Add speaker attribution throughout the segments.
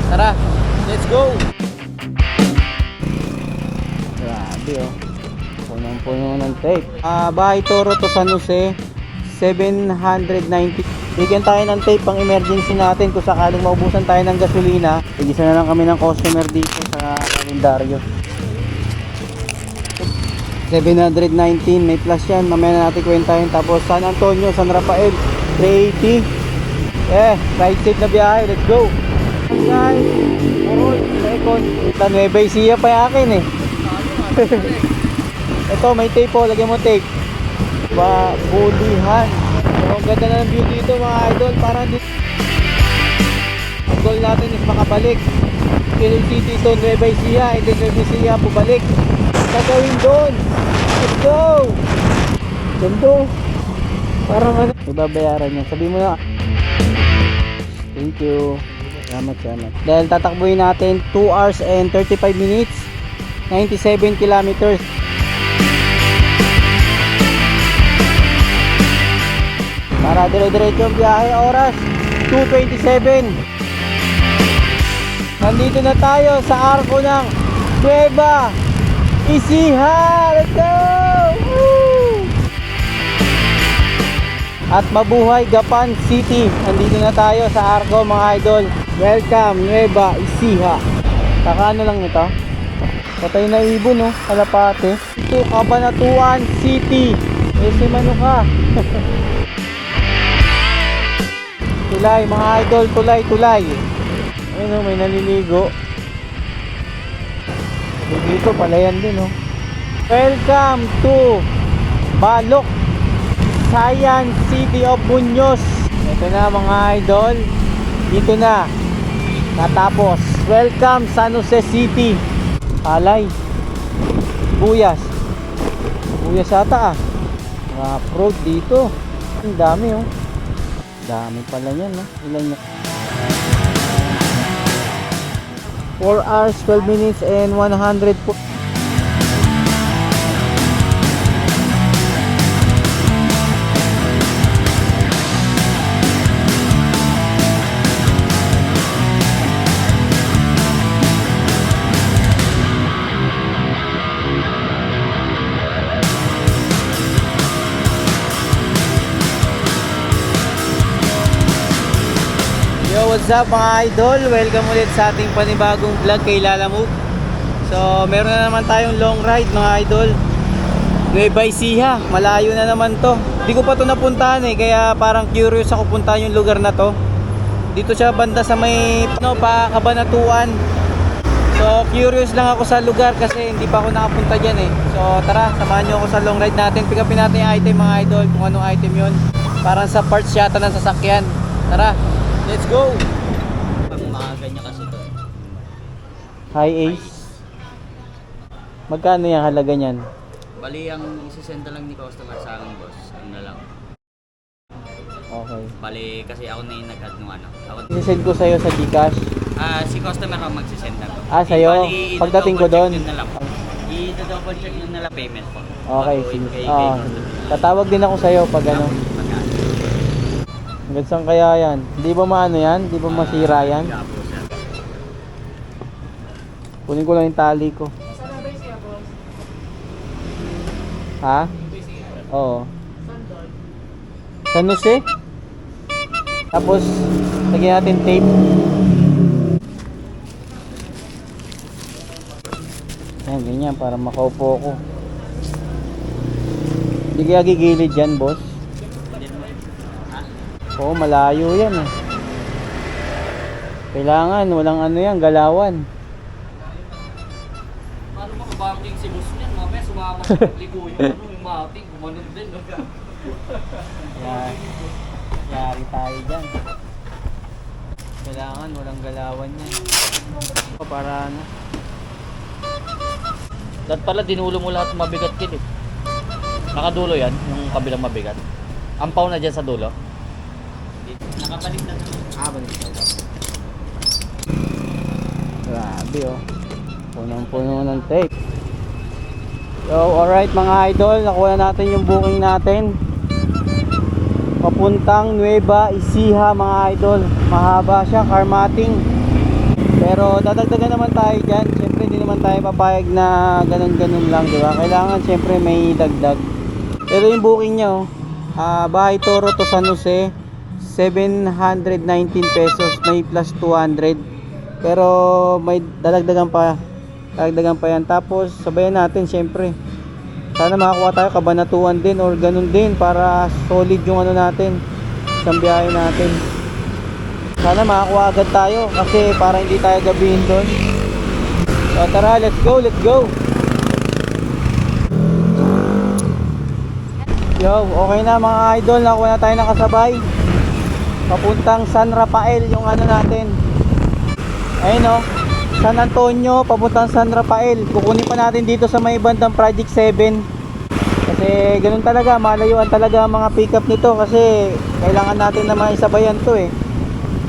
Speaker 1: Tara, let's go! Grabe oh. Punong-puno ng tape. Bahay Toro to San Jose, 790. Bigyan tayo ng tape pang emergency natin kung sakaling maubusan tayo ng gasolina. Igisa na lang kami ng customer dito sa kalendaryo. 719, may plus yan. Mamaya na natin kwentahin. Tapos San Antonio, San Rafael, 380. Ride safe na biyahe. Let's go! Guys, Orol, second. Nueva Ecija pa yung akin eh. Ito, may tape po. Lagyan mo tape. Bulihan. So, ang ganda na ng view dito mga idol. Parang dito. Ang goal natin is makabalik. Quezon City to Nueva Ecija. And then Nueva Ecija, pabalik. Gagawin doon. Let's go! Ganda. Parang ano. Ibabayaran niya. Sabi mo na. Thank you. Salamat. Dahil tatakbuhin natin 2 hours and 35 minutes. 97 kilometers. Para dire-diretso ang biyahe, oras 2:27. Nandito na tayo sa arko ng Nueva Ecija. Let's go! Woo! At mabuhay Gapan City. Nandito na tayo sa arko mga idol. Welcome Nueva Ecija. Kakano lang ito? Patay na ibon no, kalapate. Ito Cabanatuan City. Ese mano ka. Tulay mga idol, tulay. Ayun o, may naliligo. Dito palayan din o. Welcome to Balok, Science City of Muñoz. Ito na mga idol. Dito na natapos. Welcome San Jose City. Alay. Buyas ata ah. Road dito. Ang dami oh. Dami pala yan no? Ilan yan? 4 hours, 12 minutes and 100 po. What's up mga idol? Welcome ulit sa ating panibagong vlog kay Lalamove. So meron na naman tayong long ride mga idol. Nueva Ecija, malayo na naman to. Hindi ko pa to napuntahan eh, kaya parang curious ako puntahan yung lugar na to. Dito siya banda sa may Cabanatuan. So curious lang ako sa lugar kasi hindi pa ako nakapunta dyan eh. So tara, samahan nyo ako sa long ride natin. Pick upin natin yung item mga idol, kung anong item yun. Parang sa parts yata ng sasakyan. Tara, let's go! Maaga niya kasi to. High Ace. Magkano yung halaga niyan?
Speaker 2: Bali, ang isisenda lang ni customer sa akin, boss. Ano na lang.
Speaker 1: Okay.
Speaker 2: Bali, kasi ako na yung nag-add nung ano.
Speaker 1: Isisend ko sa'yo sa Gcash?
Speaker 2: Si customer ang magsisend na.
Speaker 1: Sa'yo? Pagdating ko doon?
Speaker 2: I-double check yun na lang payment po.
Speaker 1: Okay, sige. Tatawag din ako sa'yo pag ano. Hanggang saan kaya yan? Hindi ba maano yan? Hindi ba masira yan? Kunin ko lang yung tali ko. Ha? Oo. San Jose? Tapos lagyan natin tape. Ayan, ganyan para makaupo ko. Hindi kaya gigilid yan, boss? Oo, malayo yan eh. Kailangan, walang ano yan, galawan.
Speaker 2: Paano makabanking si boss niyan? Mamaya sumama sa ligo yung mating, gumanon din.
Speaker 1: Yari tayo dyan. Kailangan, walang galawan yan. Para ano.
Speaker 2: Dahil pala, dinulo mo lahat mabigat kid eh. Nakadulo yan, yung kabilang mabigat. Ampaw na dyan sa dulo. Nakabalik na.
Speaker 1: Balik na. Grabe oh. Punong-puno ng tape. So alright mga idol, nakuha natin yung booking natin. Papuntang Nueva Ecija mga idol. Mahaba siya, car matting. Pero dadagdagan naman tayo dyan. Siyempre hindi naman tayo papayag na ganun-ganun lang, di ba? Kailangan siyempre may dagdag. Pero yung booking nyo, Bahay Toro to San Jose, 719 pesos, may plus 200. Pero may dadagdagan pa. Dadagdagan pa yan. Tapos sabayan natin siyempre. Sana makakuha tayo Kabanatuan din or ganun din para solid yung ano natin, isang biyahe natin. Sana makakuha agad tayo kasi para hindi tayo gabihin doon. So tara, let's go, let's go. Yo, okay na mga idol, nakuha na tayo ng kasabay. Papuntang San Rafael yung ano natin. Ayun o, San Antonio, papuntang San Rafael. Kukunin pa natin dito sa may bandang Project 7. Kasi ganun talaga, malayuan talaga ang mga pick up nito. Kasi kailangan natin na maisabayan to eh.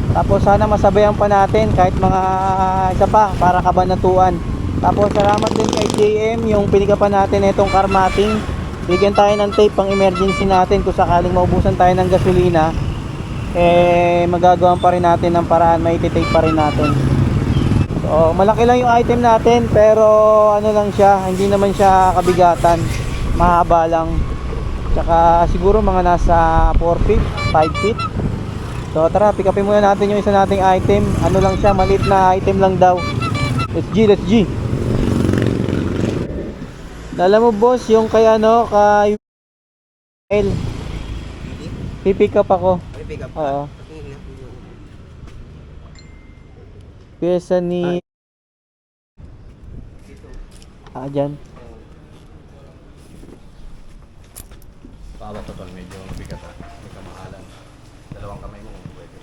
Speaker 1: Tapos sana masabayan pa natin kahit mga isa pa para Kabanatuan. Tapos salamat din kay JM yung pinikapan natin itong Carmating. Bigyan tayo ng tape pang emergency natin kung sakaling maubusan tayo ng gasolina. Magagawan pa rin natin ng paraan, maititape pa rin natin. So malaki lang yung item natin pero ano lang siya, hindi naman siya kabigatan, mahaba lang. Tsaka siguro mga nasa 4 feet, 5 feet. So tara, pick upin muna natin yung isa nating item. Ano lang siya, maliit na item lang daw. Let's G, let's G. Alam mo boss, yung kay ano, kay L, pipick up ako.
Speaker 3: Pick up
Speaker 1: Oo. Pyesa ni dyan.
Speaker 3: Paaba to tol, medyo mabigat ah. May kamahalan. Dalawang kamay mo pwede.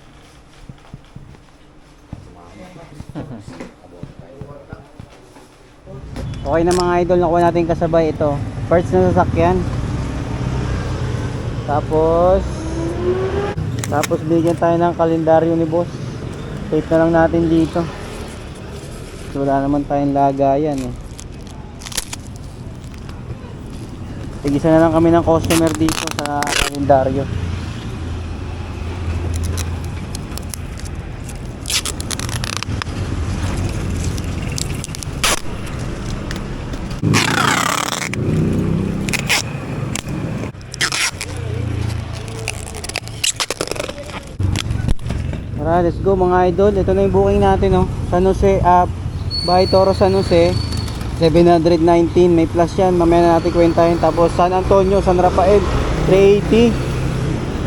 Speaker 1: Okay na mga idol, nakuha natin kasabay ito. First na sasakyan. Tapos bigyan tayo ng kalendaryo ni boss. Tape na lang natin dito. So, wala naman tayong lagayan eh. Tigisa na lang kami ng customer dito sa kalendaryo. Tara, let's go mga idol. Ito na yung booking natin, oh. San Jose, Bahay Toro San Jose, 719, may plus yan, mamaya na natin kwentahin. Tapos San Antonio, San Rafael, 380.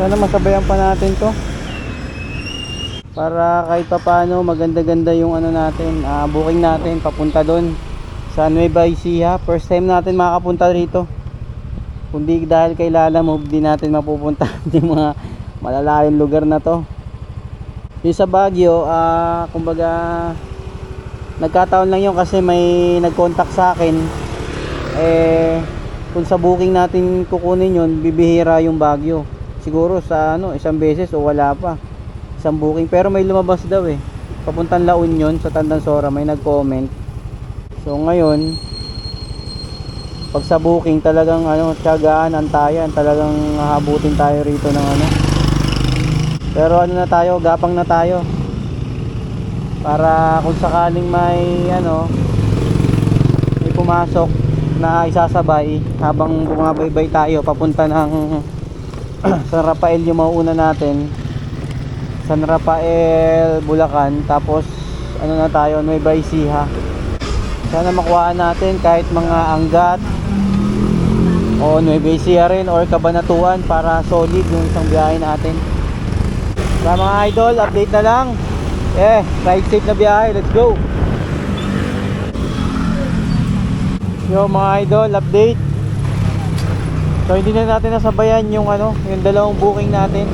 Speaker 1: Sana masabayan pa natin to para kahit pa paano maganda-ganda yung ano natin, booking natin papunta doon sa Nueva Ecija. First time natin makakapunta rito, kundi dahil kay Lala Move di natin mapupunta yung mga malalayong lugar na to. Yung sa Baguio, kumbaga nagkataon lang yun kasi may nag-contact sa akin. Kung sa booking natin kukunin yun, bibihira yung Baguio. Siguro sa isang beses o wala pa. Isang booking. Pero may lumabas daw eh. Papuntang La Union sa Tandansora, may nag-comment. So ngayon, pag sa booking talagang tiyagaan, antayan, talagang habutin tayo rito ng Pero na tayo, gapang na tayo. Para kung sakaling may may pumasok na isasabay habang bumabaybay tayo papunta ng San Rafael yung mauuna natin. San Rafael, Bulacan, tapos na tayo, Nueva Ecija. Sana makuha natin kahit mga Angat o Nueva Ecija rin or Kabanatuan para solid yung isang biyahe natin. Sa mga idol, update na lang. Ride safe na biyahe, let's go. Yo mga idol, update. So hindi na natin nasabayan yung yung dalawang booking natin.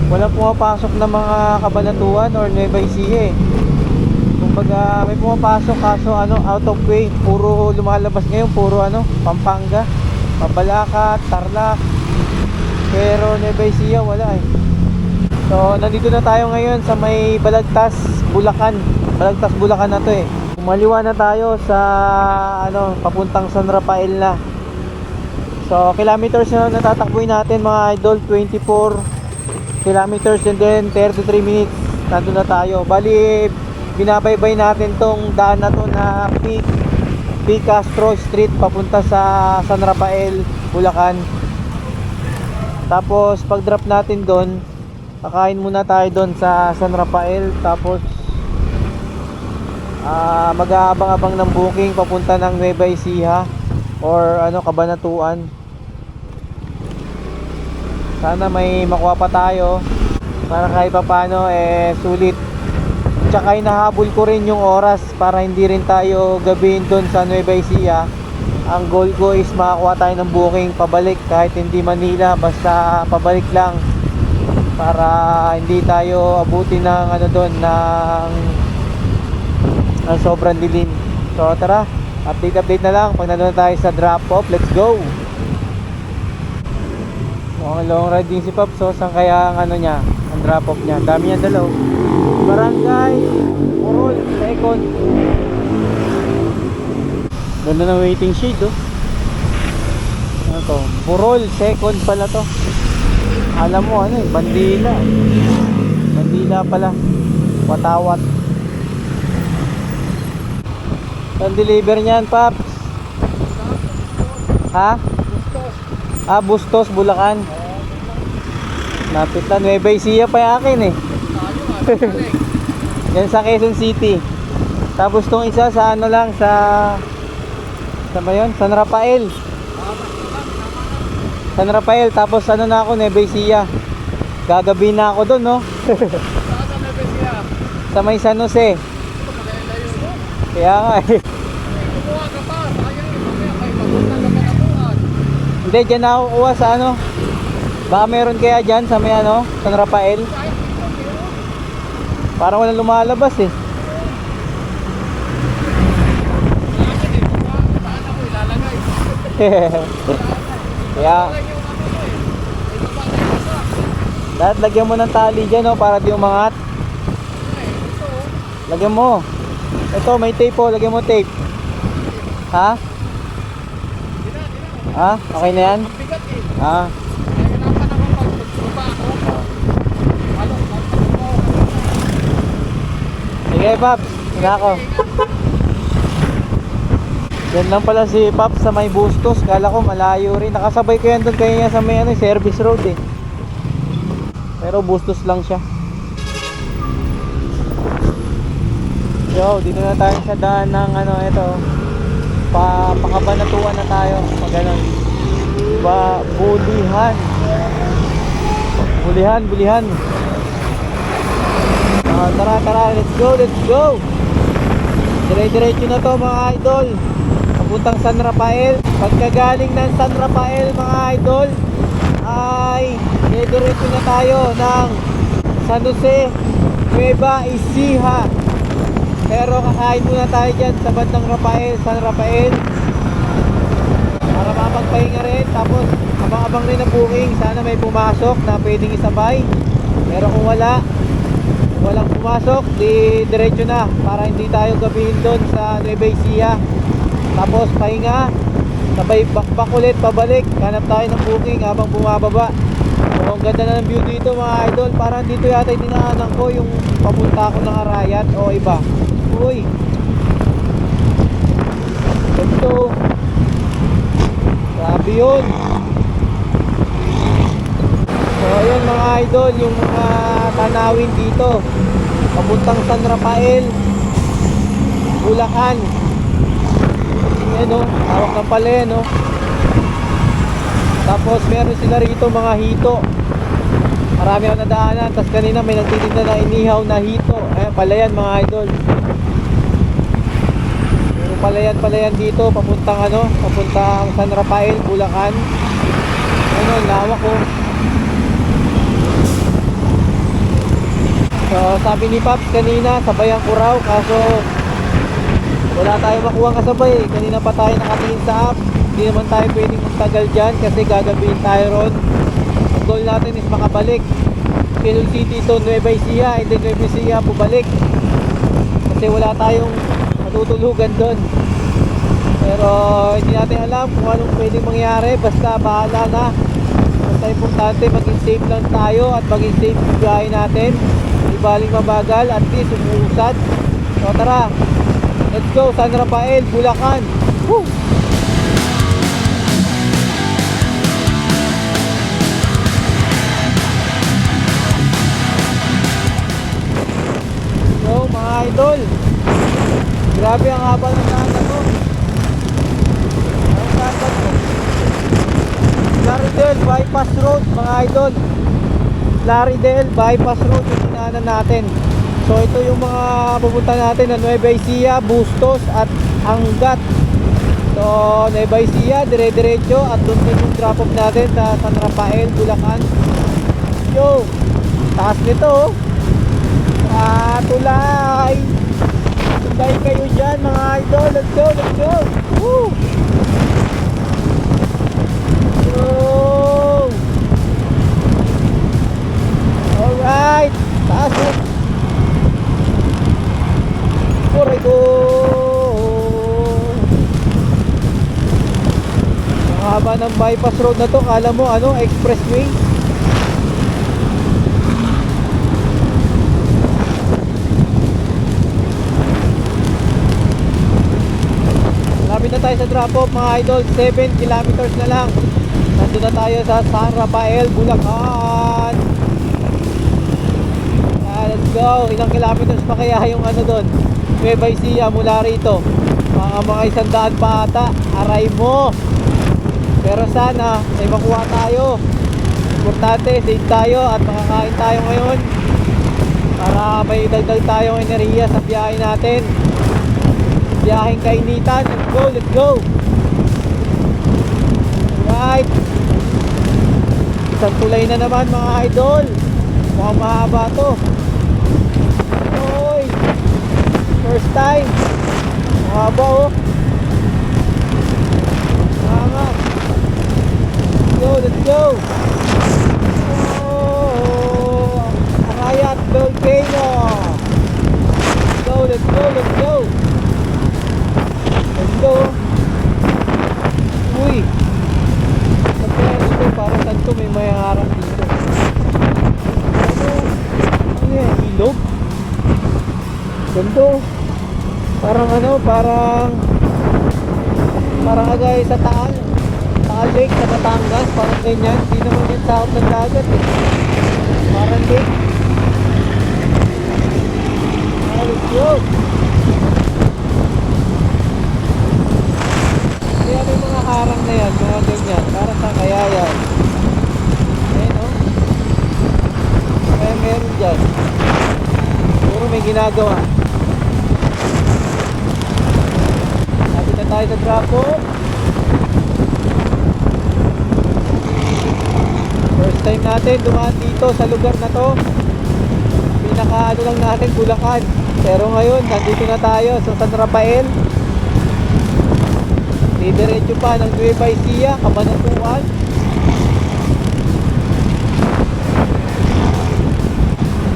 Speaker 1: Walang pumapasok na mga Kabanatuan or Nueva Ecija eh. Kumbaga may pumapasok kaso out of way. Puro lumalabas ngayon, puro Pampanga, Mabalacat, Tarlac. Pero Nueva Ecija wala eh. So nandito na tayo ngayon sa may Balagtas, Bulacan. Balagtas, Bulacan na to eh. Kumaliwa na tayo sa papuntang San Rafael na. So kilometers na natatakbuhin natin mga idol, 24 kilometers and then 33 minutes nandun na tayo. Bali binabaybay natin tong daan na to na P. Castro Street papunta sa San Rafael, Bulacan. Tapos pag drop natin doon, kakain muna tayo doon sa San Rafael. Tapos mag-aabang-abang ng booking papunta ng Nueva Ecija or Cabanatuan. Sana may makuha pa tayo para kahit pa paano sulit. Tsaka hinahabol ko rin yung oras para hindi rin tayo gabihin doon sa Nueva Ecija. Ang goal ko is makakuha tayo ng booking pabalik kahit hindi Manila, basta pabalik lang para hindi tayo abutin ng doon ng sobrang dilim. So tara, update na lang pag nandun tayo sa drop off. Let's go. Mukhang long ride din si Pops. So saan kaya ang niya, ang drop off niya? Dami yan dalaw. Barangay Burol, second. Ganda ng waiting shade, oh. Ano to? Burol, second pala to. Alam mo Bandila. Bandila pala. Watawat. Ang deliver niyan, Paps? Ha? Bustos, Bulacan. Napit na, Nueva Ecija pa yung akin eh. Yan sa Quezon City. Tapos tong isa sa lang sa ba yun? San Rafael. San Rafael, tapos na ako, Nueva Ecija. Gagabi na ako doon, no? Sa may San Jose. Kaya nga eh. Hindi, dyan na ako kuha sa baka meron kaya dyan sa may San Rafael. Parang walang lumalabas eh. Kaya dapat lagyan mo ng tali dyan para di umangat. Lagyan mo. Ito may tape po, lagyan mo tape. Ha? Ha? Okay na yan? Ha? Sige Paps, na ako. Yan lang pala si Paps sa may Bustos. Kala ko malayo rin. Nakasabay ko yan doon kaya sa may service road eh. Pero Bustos lang siya. Yo, dito na tayo sa daan ng ito. Pakabanatuan na tayo. Pag ganun. Bulihan. Bulihan. Tara, let's go. Dire-diretso na to mga idol. Papuntang San Rafael. Pagkagaling ng San Rafael mga idol, ay dire-diretso na tayo ng San Jose, Nueva Ecija. Pero kakain muna tayo dyan sa bandang San Rafael para makapagpahinga rin. Tapos abang-abang rin ang booking. Sana may pumasok na pwedeng isabay. Pero kung walang pumasok, di diretso na para hindi tayo gabihin doon sa Nueva Ecija. Tapos pahinga, sabay bakbak ulit pabalik. Hanap tayo ng booking habang bumababa. So ang ganda na ng view dito mga idol. Parang dito yata yung dinaanan ko yung papunta ko ng Arayat o iba. Uy, ito grabe yun. So ayun mga idol, yung mga tanawin dito papuntang San Rafael, Bulacan. Ayan hawak ng pala Tapos meron sila rito mga hito. Marami ako nadaanan. Tapos kanina may nagtitinda na inihaw na hito. Ayan pala yan mga idol. Palayan dito papuntang San Rafael, Bulacan. Lawak So sabi ni Pops kanina, sabayan ko raw, kaso wala tayong makuha kasabay. Kanina pa tayo nakatingin sa app. Hindi naman tayo pwedeng magtagal dyan kasi gagabihin tayo ron. Ang goal natin is makabalik Quezon City to Nueva Ecija, and then Nueva Ecija pabalik kasi wala tayong matutulugan doon. Pero hindi natin alam kung anong pwedeng mangyari. Basta bahala na. Basta importante maging safe lang tayo at maging safe yung biyahe natin. Di baling mabagal, at least umuusad. So tara, let's go San Rafael, Bulacan. Woo! So mga idol, grabe ang haba ng daan na to. Ang daan ba to? Laridel Bypass Road mga idol. Laridel Bypass Road yung dinaanan natin. So ito yung mga pupunta natin na Nueva Ecija, Bustos at Angat. So Nueva Ecija, dire-diretso at doon din yung drop off natin sa San Rafael, Bulacan. Yo, taas nito oh. Tulay. Tulay kayo dyan mga idol. Let's go, let's go. Woo! Yo! Alright. Taas mo. Kuray ko. Ang haba ng bypass road na to. Kala mo ano, expressway. Malapit na tayo sa drop off mga idol. 7 kilometers na lang. Nandun na tayo sa San Rafael, Bulacan. Let's go. Ilang kilometers pa kaya yung ano doon? Nueva Ecija mula rito. Mga 100 pa ata. Aray mo. Pero sana ay makuha tayo. Importante, safe tayo at makakain tayo ngayon. Para may dagdag tayong enerhiya sa biyahe natin. Biyaheng kainitan. Let's go, let's go. Alright. Isang tulay na naman mga idol. Mukhang mahaba to. Oy. First time. Mahaba oh. Angat. Let's go, let's go. Oh. Arayat Volcano. Let's go, let's go, let's go. Let's go. Uy. Pagkaya dito, parang tanto may harap dito. Ano yan? Ilog? Ganto. Parang ano, parang agay sa Taal Lake sa Batangas. Parang ganyan. Hindi naman yan sakop ng dagat eh. Parang lake. Let's go. Kaya may mga harang na yan, mga ganyan. Para sa kaya yan. Ayan o. Kaya meron dyan. Puro may ginagawa. Sabi na tayo sa Draco. First time natin dumaan dito sa lugar na to. Pinaka ano lang natin, Bulacan. Pero ngayon, nandito na tayo sa San Rafael. Diretso pa ng Nueva Ecija, Cabanatuan.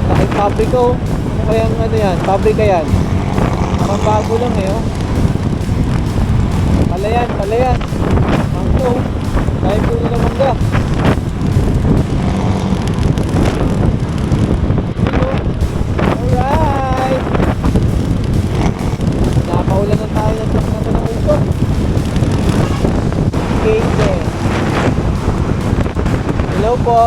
Speaker 1: Kahit pabrika oh. Ano kayang ano yan? Pabrika yan. Parang bago lang eh oh. Palayan, palayan. Mangko. Dahil puno ng mangga. Alright. Napaulan na tayo ng truck na ito ng usok. Hello po.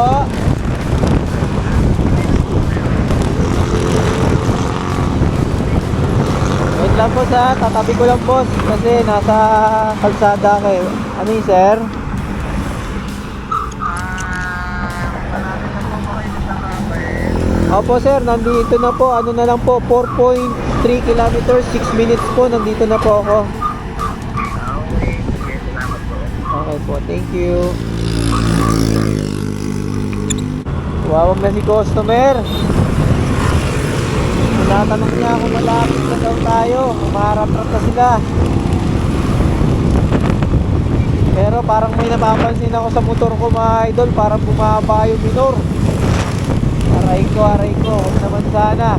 Speaker 1: Wait lang po sa tatabi ko lang boss kasi nasa kalsada kayo. Ano yun sir? Opo sir, nandito na po. Ano na lang po, 4.3 kilometers, 6 minutes po. Nandito na po ako. Okay po, thank you. Wawag na si customer. Tinatanong niya kung malapit na daw tayo. Maharap-harap na sila. Pero parang may napapansin ako sa motor ko mga idol. Parang bumaba yung minor. Aray ko. Huwag naman sana.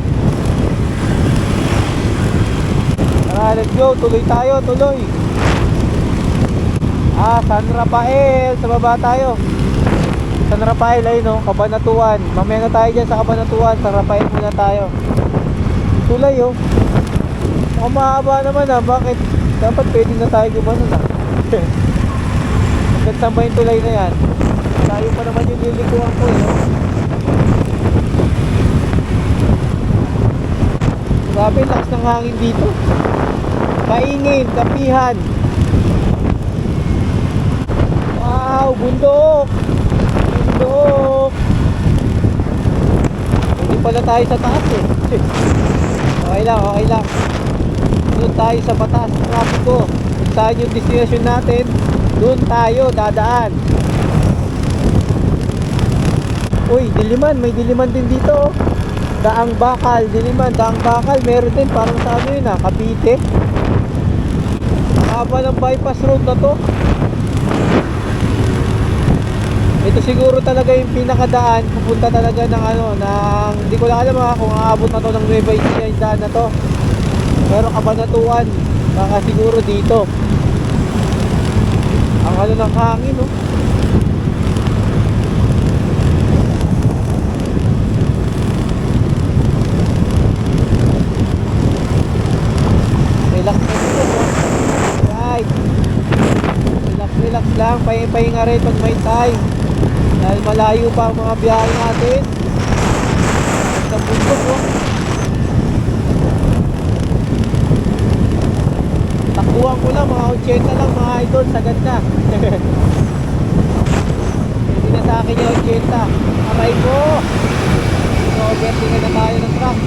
Speaker 1: Tara, let's go. Tuloy tayo, tuloy. San Rafael. Sa baba tayo. San Rafael ay no, Cabanatuan. Mamaya na tayo dyan sa Cabanatuan. San Rafael muna tayo. Tulay oh. Mukhang mahaba naman ah. Bakit? Dapat pwede na tayo gumanon ah. Hanggang saan ba yung tulay na yan? Tayo pa naman yung lilikuan ko eh. No? Grabe, lakas ng hangin dito. Kaingin, kapihan. Wow, bundok. Bundok. Hindi pala tayo sa taas eh. Okay lang, okay lang. Doon tayo sa batas, trapiko. Kung saan yung destination natin, doon tayo dadaan. Uy, Diliman, may Diliman din dito. Daang Bakal, Diliman, Daang Bakal. Meron din, parang sa ano yun ah, Cavite. Haba ng bypass road na to. Ito siguro talaga yung pinakadaan pupunta talaga ng ano, ng, hindi ko lang alam ha, kung aabot na to ng Nueva Ecija yung daan na to. Pero Kabanatuan, baka siguro dito. Ang ano ng hangin, no? Relax na dito, no? Right. Relax, relax lang. Pahinga rin pag may time. Dahil malayo pa ang mga biyahe natin. Sa bundok, no? Takbuhan ko lang, mga 80 lang mga idol, sagad na. Hindi na sa akin yung 80. Aray ko! So, overtingan na tayo ng truck.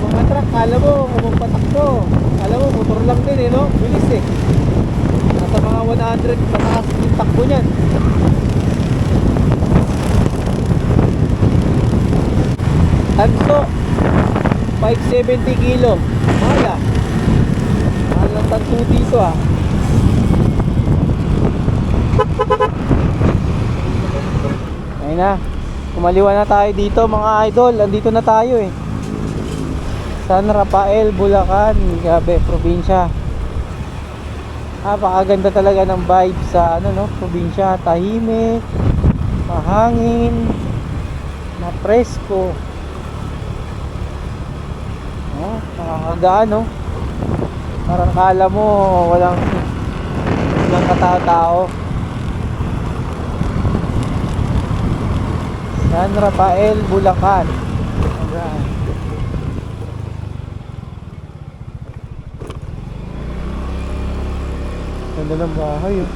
Speaker 1: Mga truck, kala mo, umapatakbo. Kala mo, motor lang din eh, no? Bilis eh. Nasa mga 100, pataas yung takbo niyan. Tanso 570 kilo. Mala. Mahal ng tanso dito ah. Ayun na. Kumaliwa na tayo dito mga idol. Andito na tayo eh. San Rafael, Bulacan, Gabe, probinsya. Napakaganda talaga ng vibe sa ano no, probinsya. Tahimik, mahangin, mapresko. Oh, nakakagaan no. Parang kala mo walang katao-tao. San Rafael, Bulacan. Alright. Ganda ng bahay oh.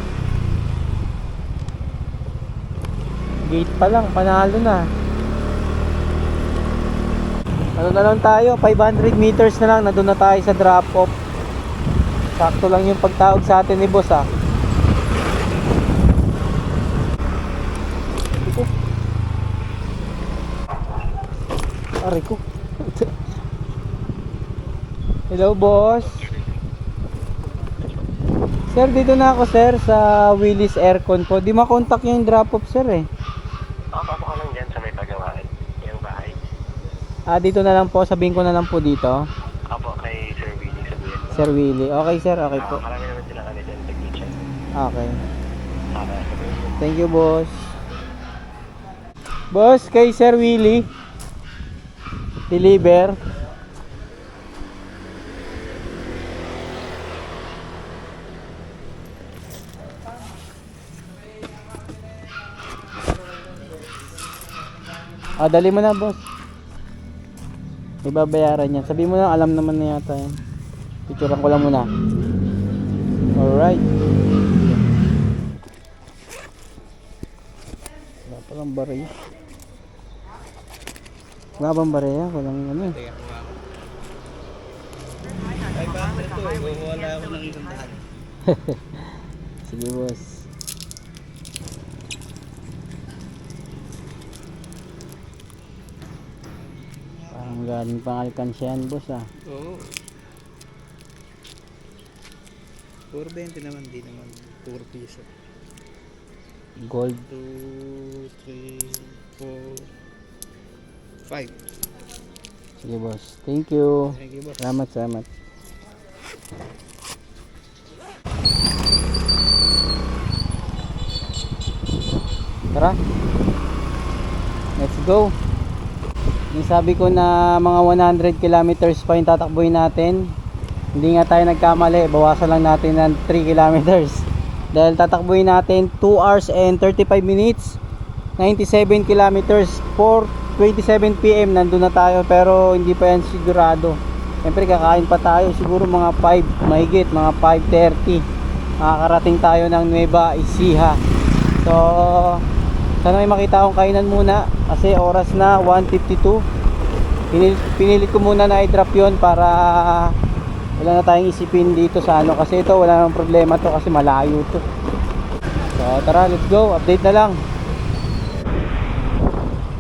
Speaker 1: Gate pa lang, panalo na. Ano na lang tayo, 500 meters na lang, nandun na tayo sa drop off. Sakto lang yung pagtawag sa atin ni boss ah. Aray ko. Hello boss. Sir, dito na ako sir sa Willis Aircon po. Di makontak yung drop off sir eh.
Speaker 4: Papasok ka lang dyan sa may pagawaan, yung bahay.
Speaker 1: Ah, dito na lang po, sabihin ko na lang po dito.
Speaker 4: Apo, kay Sir Willie, sabihin mo.
Speaker 1: Sir Willie. Okay sir, okay po.
Speaker 4: Marami naman sila kami dyan, technician.
Speaker 1: Okay.
Speaker 4: Sabihin mo.
Speaker 1: Thank you boss. Boss, kay Sir Willie. Deliver. Ah, dali mo na boss. Ibabayaran yan. Sabi mo na, alam naman na yata yan. Picturean ko lang muna. Alright. Wala palang bariya. Wala bang bariya? Walang ano eh.
Speaker 3: Ay, bakit ito eh? Wala ako ng isang daan.
Speaker 1: Sige boss. Parang galing pang alkansyan boss ah.
Speaker 3: Oo. 420 naman, di naman 4 piso.
Speaker 1: Gold.
Speaker 3: 2, 3, 4, 5.
Speaker 1: Sige boss. Thank you.
Speaker 3: Thank you boss.
Speaker 1: Salamat, salamat. Tara. Let's go. Yung sabi ko na mga 100 kilometers pa yung tatakbuhin natin. Hindi nga tayo nagkamali, bawasan lang natin ng 3 kilometers. Dahil tatakbuhin natin 2 hours and 35 minutes, 97 kilometers, 4:27 PM nandun na tayo, pero hindi pa yan sigurado. Siyempre kakain pa tayo, siguro mga 5 mahigit, mga 5:30 makakarating tayo ng Nueva Ecija. So sana may makita akong kainan muna kasi oras na 1:52. Pinilit ko muna na i-drop yon para wala na tayong isipin dito sa ano, kasi ito wala nang problema to kasi malayo to. So tara, let's go, update na lang.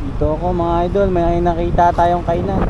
Speaker 1: Dito ako mga idol, may nakita tayong kainan.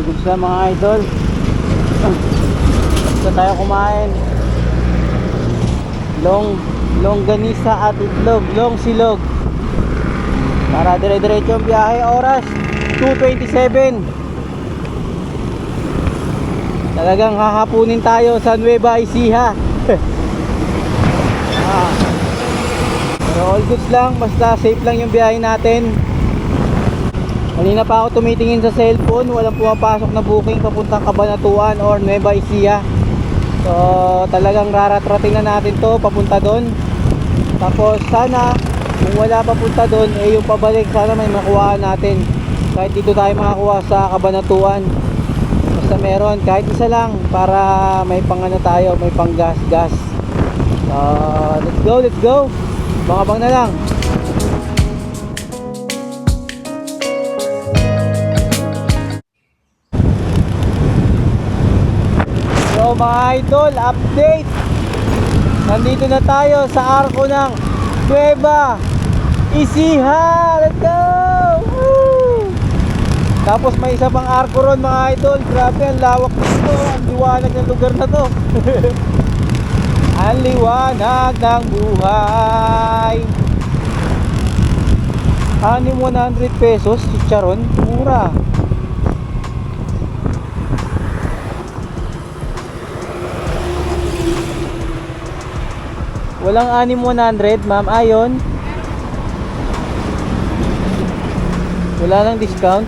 Speaker 1: Goods na mga idol. Basta tayo kumain. Longganisa at itlog, long silog. Para dire-diretso ang biyahe. Oras 2:27. Talagang hahapunin tayo sa Nueva Ecija. Pero all goods lang, basta safe lang yung biyahe natin. Kanina pa ako tumitingin sa cellphone, walang pumapasok na booking papuntang Cabanatuan or Nueva Ecija. So talagang raratrating na natin to papunta doon. Tapos sana kung wala papunta doon, yung pabalik sana may makuha natin. Kahit dito tayo makakuha sa Cabanatuan, basta meron kahit isa lang para may pangano tayo, may pang gas. Let's go, bang na lang. So mga idol, update. Nandito na tayo sa arko ng Nueva Ecija. Let's go! Woo! Tapos may isa pang arko ron mga idol. Grabe, ang lawak dito. Ang liwanag ng lugar na to. Ang liwanag ng buhay. 100 pesos chicharon, mura. Walang 100, ma'am. Ayon. Wala nang discount.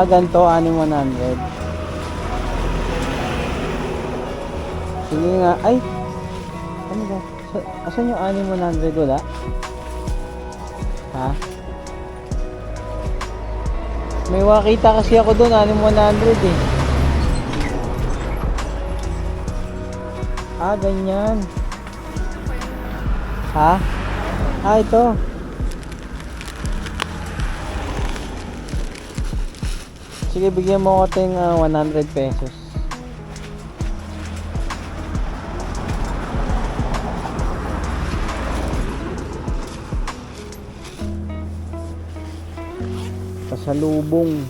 Speaker 1: Ganito, 100. Sige nga. Ay! Ano ba? Asan yung 100? Wala? Ha? May makita kasi ako doon, 100 eh. Ganyan. Ha? Ito. Sige, bigyan mo ko ting 100 pesos. Pasalubong.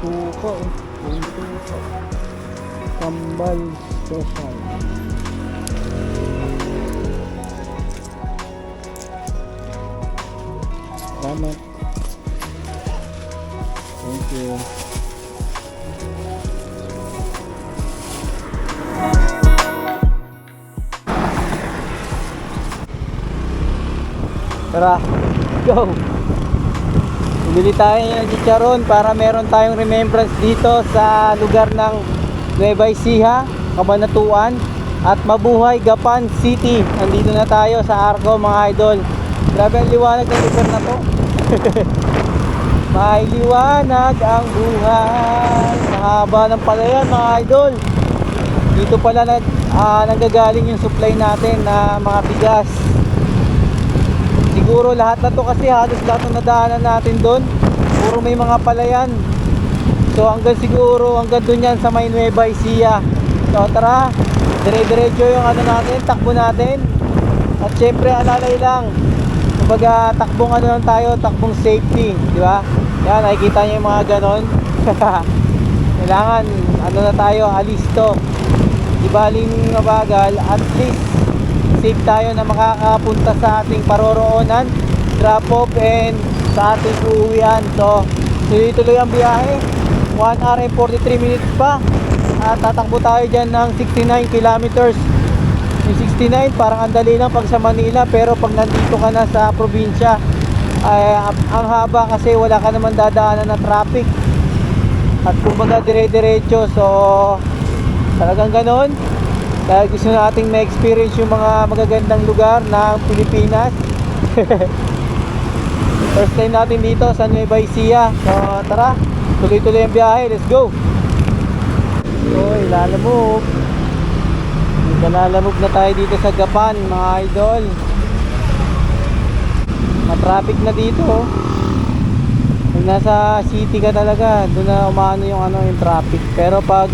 Speaker 1: Suka oh. Suka. Kambal special. Salamat. Thank you. Tara, go! Bili tayo ng chicharon para meron tayong remembrance dito sa lugar ng Nueva Ecija, Cabanatuan. At mabuhay Gapan City. Nandito na tayo sa Arco mga idol. Grabe ang liwanag ng lugar na to. May liwanag ang buhay. Mahaba ng palayan mga idol. Dito pala nanggagaling yung supply natin na mga bigas. Siguro lahat na to kasi halos lahat ng nadaanan natin doon puro may mga palayan. So hanggang doon yan sa may Nueva Ecija. So tara, dire-diretso yung ano natin, takbo natin. At syempre alalay lang, kumbaga takbong ano lang tayo, takbong safety, di ba? Yan, nakikita nyo yung mga ganon. Kailangan ano na tayo, alisto. Di baling mabagal, at least safe tayo na makakapunta sa ating paroroonan, drop off, and sa ating uuwian. So tuloy-tuloy ang biyahe, 1 hour and 43 minutes pa. At tatakbo tayo dyan ng 69 kilometers. Yung 69 parang ang dali lang pag sa Manila, pero pag nandito ka na sa probinsya ay ang haba kasi wala ka naman dadaanan na traffic. At kumbaga dire-diretso. So talagang ganon. Dahil gusto nating ma-experience yung mga magagandang lugar ng Pilipinas. First time natin dito sa Nueva Ecija. So tara, tuloy-tuloy ang biyahe. Let's go. Uy, lalamog. Lalamog na tayo dito sa Gapan, mga idol. Matraffic na dito. Pag nasa city ka talaga, doon na umano yung ano, yung traffic. Pero pag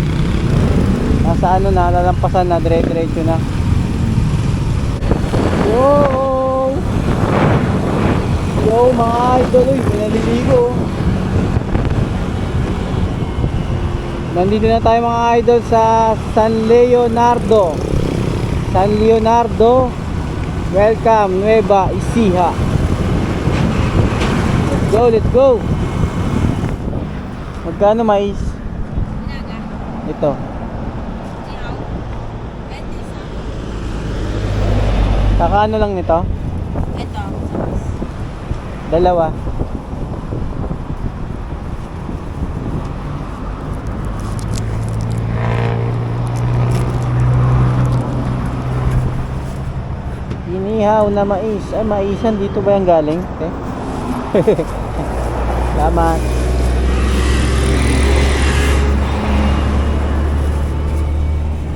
Speaker 1: nasa ano na, lalampasan na, dire-diretso na. Yo! Yo mga idol, uy, may naliligo. Nandito na tayo mga idol sa San Leonardo. San Leonardo. Welcome, Nueva Ecija. Let's go, let's go. Magkano mais? Ito. Kakaano lang nito?
Speaker 5: Ito.
Speaker 1: Dalawa. Inihaw na mais. Ay, maisan dito ba yung galing? Okay. Salamat.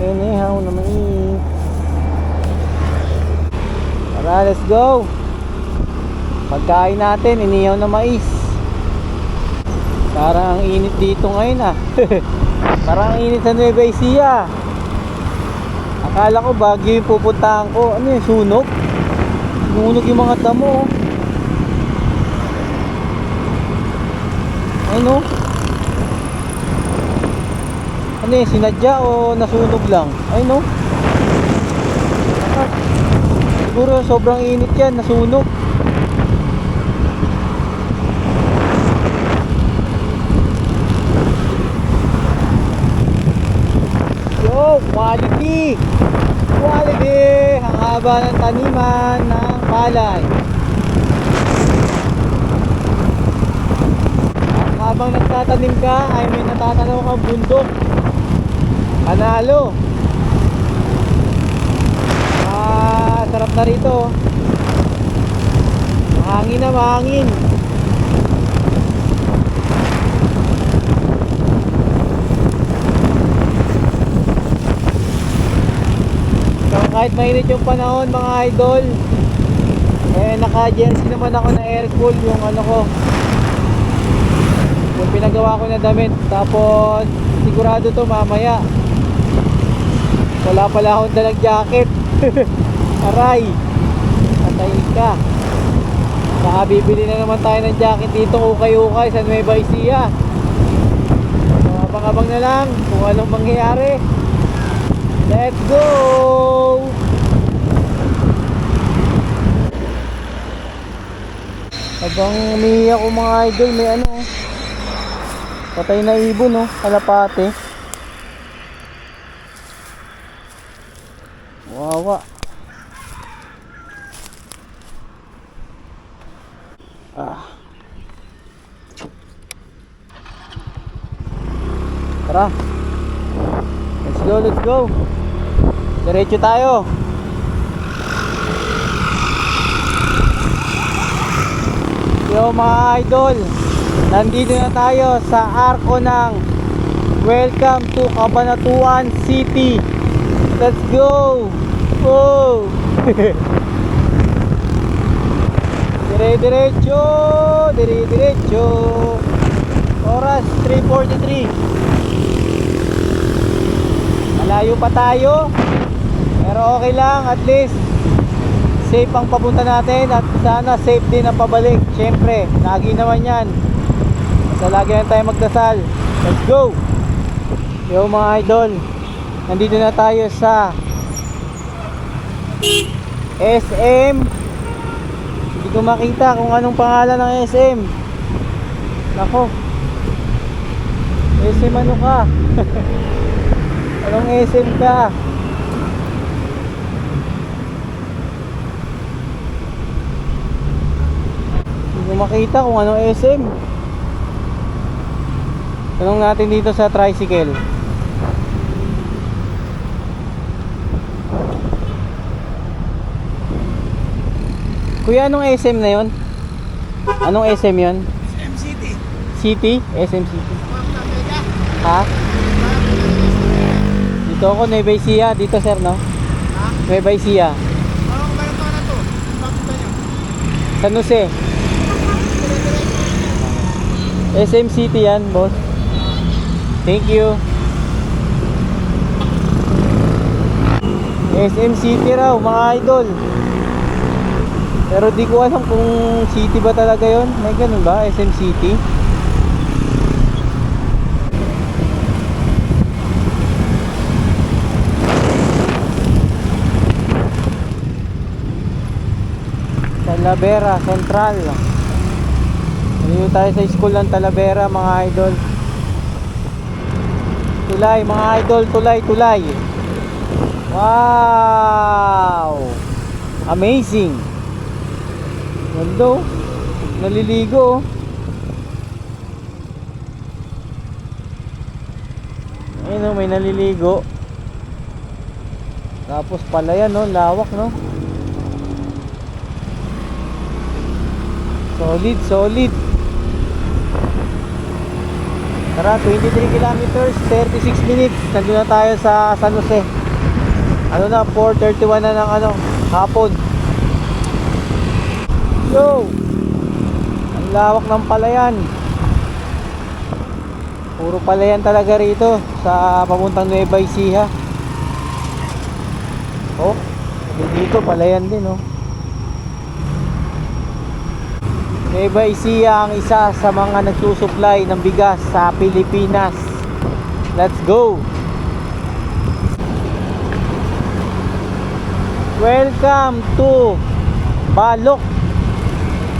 Speaker 1: Inihaw na mais. Tara, let's go. Pagkain natin, inihaw na mais. Parang ang init dito ngayon ah. Parang ang init sa Nueva Ecija. Akala ko Baguio yung pupuntahan ko. Ano yung sunog? Sunog yung mga damo. Ay no? Ano yung sinadya o nasunog lang? Ay no? Siguro sobrang init yan, nasunog. Yo, quality! Quality! Ang haba ng taniman ng palay. At habang nagtatanim ka ay may natatanaw kang bundok. Panalo! Sarap na rito. Mahangin na mahangin. Kahit mainit yung panahon mga idol, eh naka-jersey naman ako na air-cool yung ano ko, yung pinagawa ko na damit. Tapos sigurado to mamaya wala pala akong dalang jacket. Aray, patay ka. Baka bibili na naman tayo ng jacket dito ukay-ukay sa Nueva Ecija. So abang-abang na lang kung anong mangyayari. Let's go! Habang umiiyak ko mga idol, may ano, patay na ibon, no? Kalapate. Wawa. Tara. Let's go, let's go. Diretso tayo. Yo mga idol, nandito na tayo sa arko ng Welcome to Cabanatuan City. Let's go! Oh! Dire-diretso! Dire-diretso! Oras 3:43. Malayo pa tayo. Pero okay lang, at least safe ang papunta natin at sana safe din ang pabalik. Syempre, lagi naman yan. Basta lagi lang tayo magdasal. Let's go! Yo mga idol, nandito na tayo sa SM. Hindi ko makita kung anong pangalan ng SM. Nako, SM ano ka? Anong SM ka? Hindi ko makita kung anong SM. Tanong natin dito sa tricycle. Kuya, anong SM na yon? Anong SM yon?
Speaker 3: SM City.
Speaker 1: City? SM City. Ha? Dito ako, Nueva Ecija. Dito sir, no? Nueva Ecija.
Speaker 3: Parang kumain na to. Papunta nyo.
Speaker 1: San Jose. SM City yan, boss. Thank you. SM City raw, mga idol. Pero di ko alam kung city ba talaga yon. May ganun ba? SM City? Talavera Central. Nandito tayo sa school ng Talavera, mga idol. Tulay, mga idol. Tulay, tulay. Wow! Amazing! Ganda, naliligo. Ayun, may naliligo. Tapos palayan, no? Lawak, no? Solid, solid. Tara, 23 kilometers, 36 minutes. Nandun na tayo sa San Jose. Ano na, 4:31 na ng hapon. Yo! Ang lawak ng palayan. Puro palayan talaga rito sa papuntang Nueva Ecija. Oh, dito palayan din, oh. Nueva Ecija ang isa sa mga nagsusupply ng bigas sa Pilipinas. Let's go! Welcome to Balok,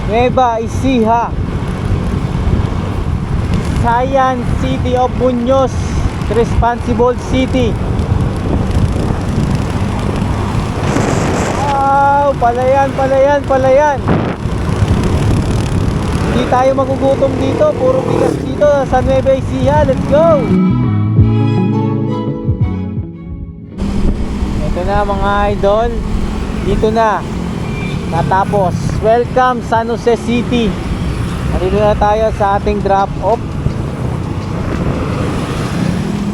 Speaker 1: Nueva Ecija, Science City of Muñoz, Responsible City. Wow! Palayan, palayan, palayan. Hindi tayo magugutom dito. Puro bigas dito sa Nueva Ecija. Let's go! Ito na mga idol. Dito na natapos. Welcome San Jose City. Nandito na tayo sa ating drop off.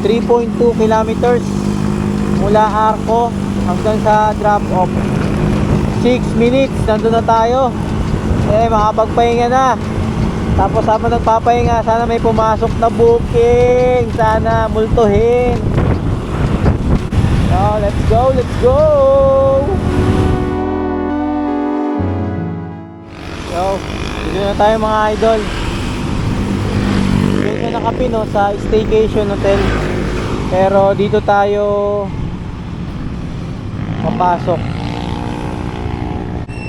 Speaker 1: 3.2 kilometers mula Arco hanggang sa drop off. 6 minutes nandun na tayo. Makapagpahinga na. Tapos habang nagpapahinga, sana may pumasok na booking. Sana multuhin. So, let's go, let's go. So, dito na tayo mga idol. Dito na kami, no, sa staycation hotel. Pero dito tayo papasok.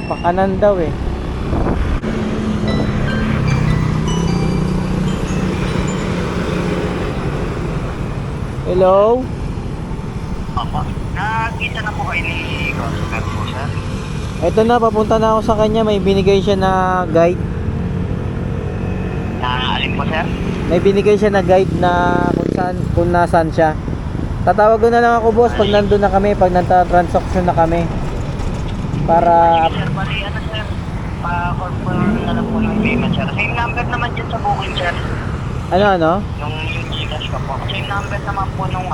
Speaker 1: Pakanan daw eh. Hello?
Speaker 4: Opo. Nakita na po kayo ni Consular po, sir.
Speaker 1: Ito na, papunta na ako sa kanya. May binigay siya na guide.
Speaker 4: Alin po, sir?
Speaker 1: May binigay siya na guide na kung nasaan siya. Tatawag ko na lang ako, boss, pag nandun na kami, pag nagta-transaction na kami. Para...
Speaker 4: Sir, bali, sir? Pa-confirm na lang po yung payment, sir. Same number naman dyan sa booking, sir.
Speaker 1: Ano?
Speaker 4: Yung Gcash Gcash ko po. Kasi yung number naman po nung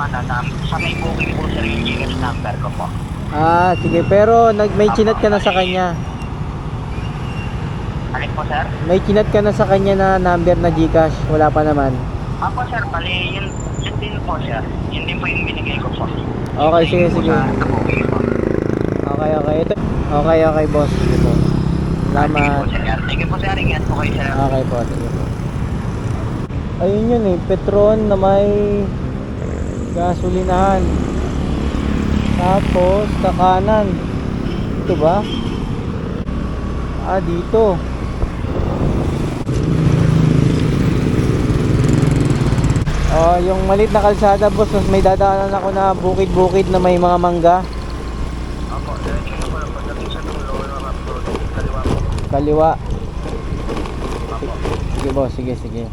Speaker 4: sa may booking po sir yung Gcash number ko po.
Speaker 1: Ah, sige. Pero may chinat ka na sa kanya.
Speaker 4: Alin po sir?
Speaker 1: May chinat ka na sa kanya na number na Gcash. Wala pa naman.
Speaker 4: Apo sir, bali yun din po sir. Yun din po yung binigay ko po.
Speaker 1: Okay, sige,
Speaker 4: Yun po
Speaker 1: sige.
Speaker 4: Sa booking po.
Speaker 1: Okay, okay. Ito. Okay, okay, boss. Sige po.
Speaker 4: Sige
Speaker 1: Salamat.
Speaker 4: po sir. Sige po sir. Ingat po kayo sir.
Speaker 1: Okay po. Sige po. Ayun yun eh. Petron na may gasolinahan. Tapos, sa kanan. Ito ba? Ah, dito. Oh, yung maliit na kalsada, boss. Mas may dadaanan ako na bukid-bukid na may mga mangga.
Speaker 4: Apo, sir. Tingnan ko lang pagdating sa dulo. Kaliwa po.
Speaker 1: Kaliwa.
Speaker 4: Apo.
Speaker 1: Sige boss, sige, sige.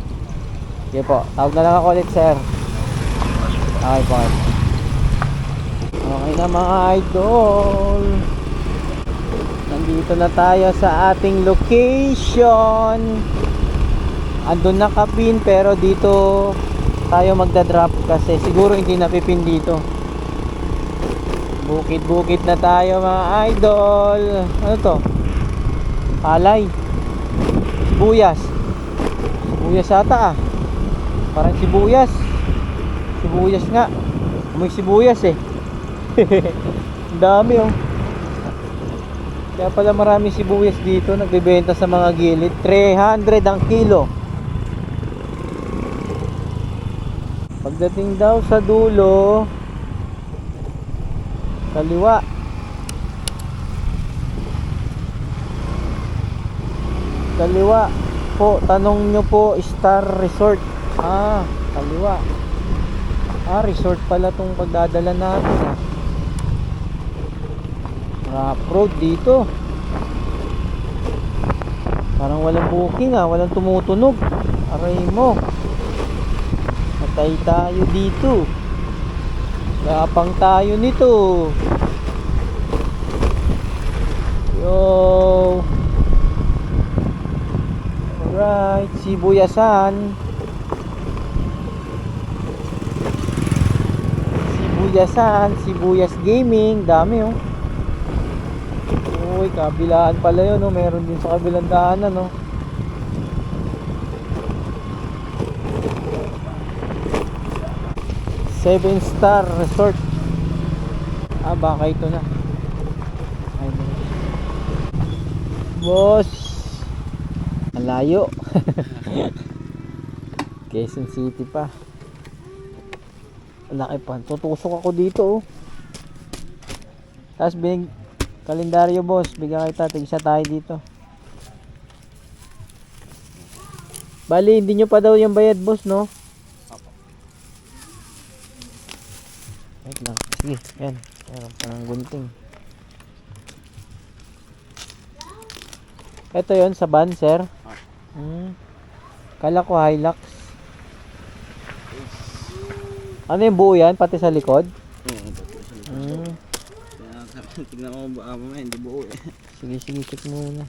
Speaker 1: Sige po, tawag na lang ako ulit, sir. Okay po. Okay na mga idol. Nandito na tayo sa ating location. Andun na kapin pero dito tayo magdadrop kasi siguro hindi napipin dito. Bukid-bukid na tayo mga idol. Ano to? Palay. Sibuyas. Sibuyas ata ah. Parang sibuyas. Sibuyas nga. May sibuyas eh. Ang dami oh. Kaya pala marami sibuyas dito. Nagbebenta sa mga gilid. 300 ang kilo. Pagdating daw sa dulo, kaliwa. Kaliwa po, tanong nyo po, Star Resort. Ah, kaliwa. Ah, resort pala tong pagdadala natin ah. Rough road dito. Parang walang booking ah, walang tumutunog. Aray mo. Patay tayo dito. Gapang tayo nito. Yo. Alright, sibuyasan. Sibuyasan, Sibuyas Gaming, dami oh. Uy, kabilaan pala yun oh, meron din sa kabilang daanan oh. Seven Star Resort. Ah, baka ito na. Ay, boss. Ang layo. Quezon City pa. Ang laki pa. Tutusok ako dito oh. Tapos kalendaryo boss. Bigyan kita. Tig-isa tayo dito. Bali, hindi nyo pa daw yung bayad boss no? Wait lang. Sige. Yan. Meron pa ng gunting. Ito yon sa van sir. Kala ko Hilux. Ano yung buo yan? Pati sa likod?
Speaker 3: Oo. Tignan ko mamaya, hindi buo eh.
Speaker 1: Sige, sige, check muna.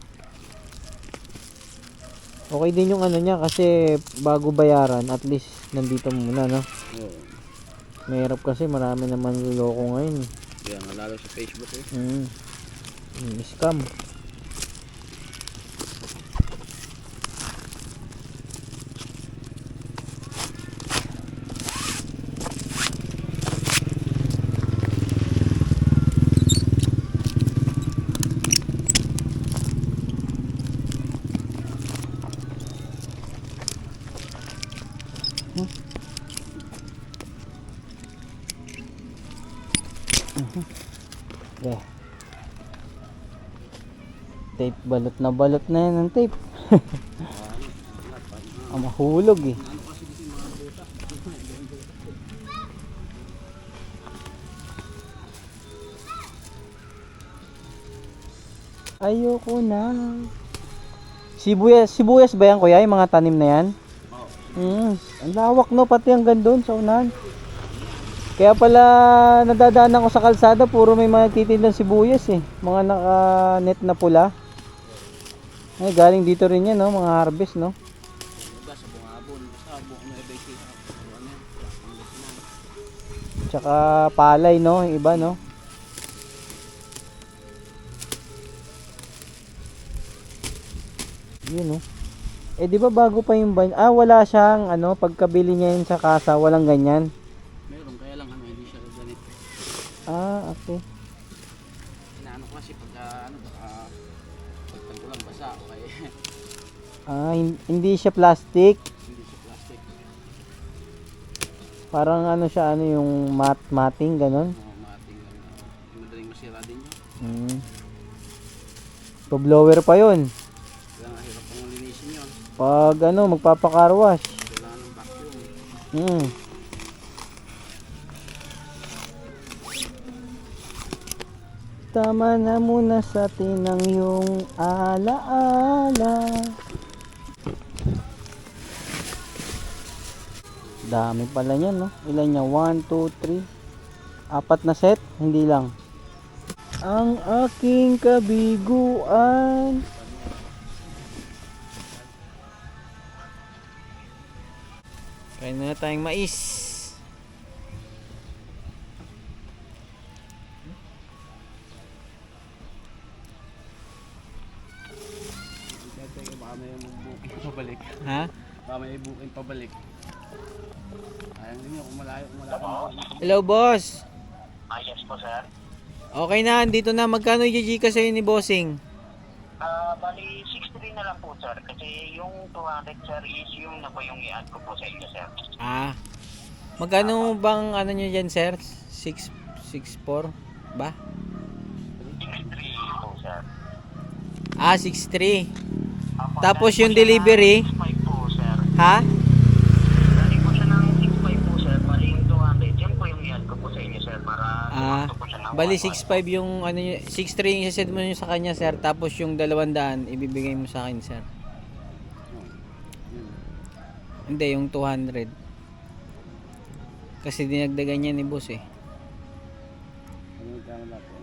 Speaker 1: Okay din yung ano niya kasi bago bayaran, at least nandito muna, no?
Speaker 3: Oo.
Speaker 1: Mahirap kasi marami naman luloko ngayon.
Speaker 3: Kaya nga lalo sa Facebook eh.
Speaker 1: Scam. Yeah. Tape, balot na yan ng tape. Ang mahulog eh. Ayoko na. Sibuyas ba yan kuya? Yung mga tanim na yan? Ang lawak no, pati hanggang doon sa unahan. Kaya pala nadadaanan ko sa kalsada, puro may mga nagtitindang sibuyas eh. Mga naka-net na pula. Ay, galing dito rin yan, no? Mga harvest, no? Tsaka palay, no? Yung iba, no? Yun, no? Eh, di ba bago pa yung ban... Ah, wala siyang, ano, pagkabili niya yun sa kasa, walang ganyan.
Speaker 3: Meron, kaya lang ano, hindi siya ganito.
Speaker 1: Ah, okay.
Speaker 3: Inaano ko kasi pagka ano, baka pagtagulang basa o kaya
Speaker 1: Ah, hindi siya plastic.
Speaker 3: hindi siya plastic.
Speaker 1: Parang ano siya, ano yung mating, ganun.
Speaker 3: Mating lang. Madaling masira din yun.
Speaker 1: Hmm. So, blower pa yun.
Speaker 3: Kaya nga hirap pang linisin yun.
Speaker 1: Pag ano, magpapakarwash.
Speaker 3: Kailangan ng vacuum.
Speaker 1: Hmm. Tama na muna sa atin ang iyong alaala. Dami pala niyan, no? Ilan niya? 1, 2, 3. 4 na set? Hindi lang. Ang aking kabiguan. Kain na tayong mais.
Speaker 3: Teka, baka may booking pabalik.
Speaker 1: Ha?
Speaker 3: Baka may booking pabalik. Ayang din yun, kung malayo booking.
Speaker 1: Hello, boss.
Speaker 4: Yes po, sir.
Speaker 1: Okay na, andito na. Magkano i-GG ka sa'yo ni Bossing?
Speaker 4: Bali, 63 na lang po, sir. Kasi yung 200, sir, is yung na po yung i-add ko po sa inyo, sir.
Speaker 1: Ah. Magkano bang ano nyo dyan, sir? 664 ba?
Speaker 4: 63 po, sir.
Speaker 1: Ah, 63.
Speaker 4: Apo,
Speaker 1: Tapos
Speaker 4: dali
Speaker 1: yung
Speaker 4: po siya
Speaker 1: delivery?
Speaker 4: ng 65 po, sir.
Speaker 1: Ha?
Speaker 4: Dali po siya ng 65 po, sir. Bali yung 200, yan po yung i-add ko po sa inyo, sir. Para
Speaker 1: Ah,
Speaker 4: po siya ng
Speaker 1: bali
Speaker 4: 1-1.
Speaker 1: 65 yung ano nyo, 63 yung isasend mo nyo sa kanya, sir. Tapos yung 200 ibibigay mo sa akin, sir. Hindi, yung 200. Kasi dinagdagan niya ni boss eh.
Speaker 3: Ano magkano natin?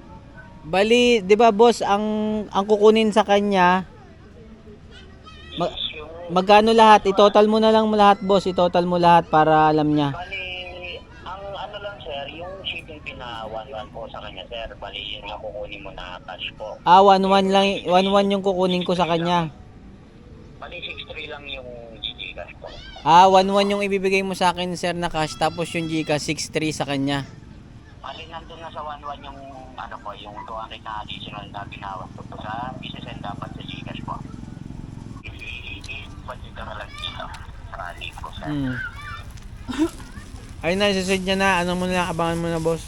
Speaker 1: Bali, 'di ba boss, ang kukunin sa kanya
Speaker 4: Yung
Speaker 1: magkano lahat? I-total mo na lang lahat, boss. I-total mo lahat para alam niya.
Speaker 4: Bali, ang ano lang, sir, yung shipping fee na 1-1 po sa kanya, sir. Bali, yun yung kukunin mo na cash po.
Speaker 1: Ah, 1-1 lang, 1-1 yung kukunin ko sa kanya.
Speaker 4: Bali, 6-3 lang yung GCash po.
Speaker 1: Ah, 1-1 yung ibibigay mo sa akin, sir, na cash. Tapos yung Gcash 6-3 sa kanya.
Speaker 4: Bali, nandun na sa 1-1 yung, ano po, yung 200 na additional na binawas ko po sa business dapat sa GCash po. I-budget ka na lang dito sa link po, sir.
Speaker 1: Ayun na, isasid niya na. Ano mo na, abangan mo na, boss.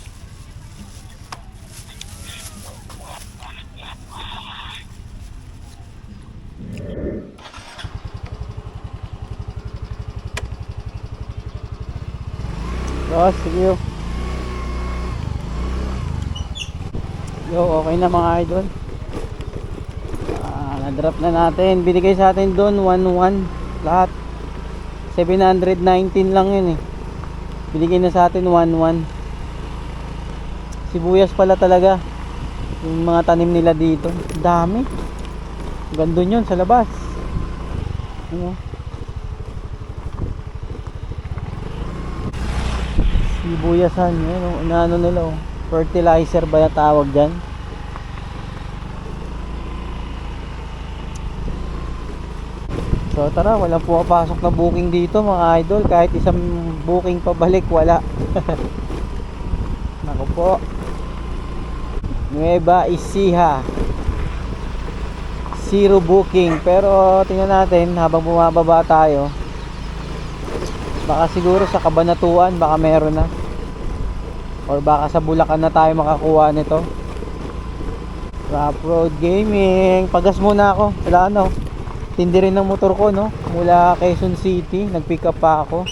Speaker 1: Boss, sige yo. Yo, okay na mga idol. Na-drop na natin. Binigay sa atin doon 1-1 lahat. 719 lang yun eh. Binigay na sa atin 1-1. Sibuyas pala talaga. Yung mga tanim nila dito. Dami. Gandun yun sa labas. Ano? Sibuyasan. Yun, ano nila oh. Fertilizer ba na tawag dyan? So tara, walang pumapasok na booking dito mga idol. Kahit isang booking pabalik, wala. Naku po. Nueva Ecija, 0 booking. Pero tingnan natin habang bumababa tayo. Baka siguro sa Kabanatuan baka meron na. Or baka sa Bulacan na tayo makakuha nito. Rough Road Gaming. Pagas muna ako. Wala ano. Tindi rin ng motor ko, no? Mula Quezon City, nag-pick up pa ako.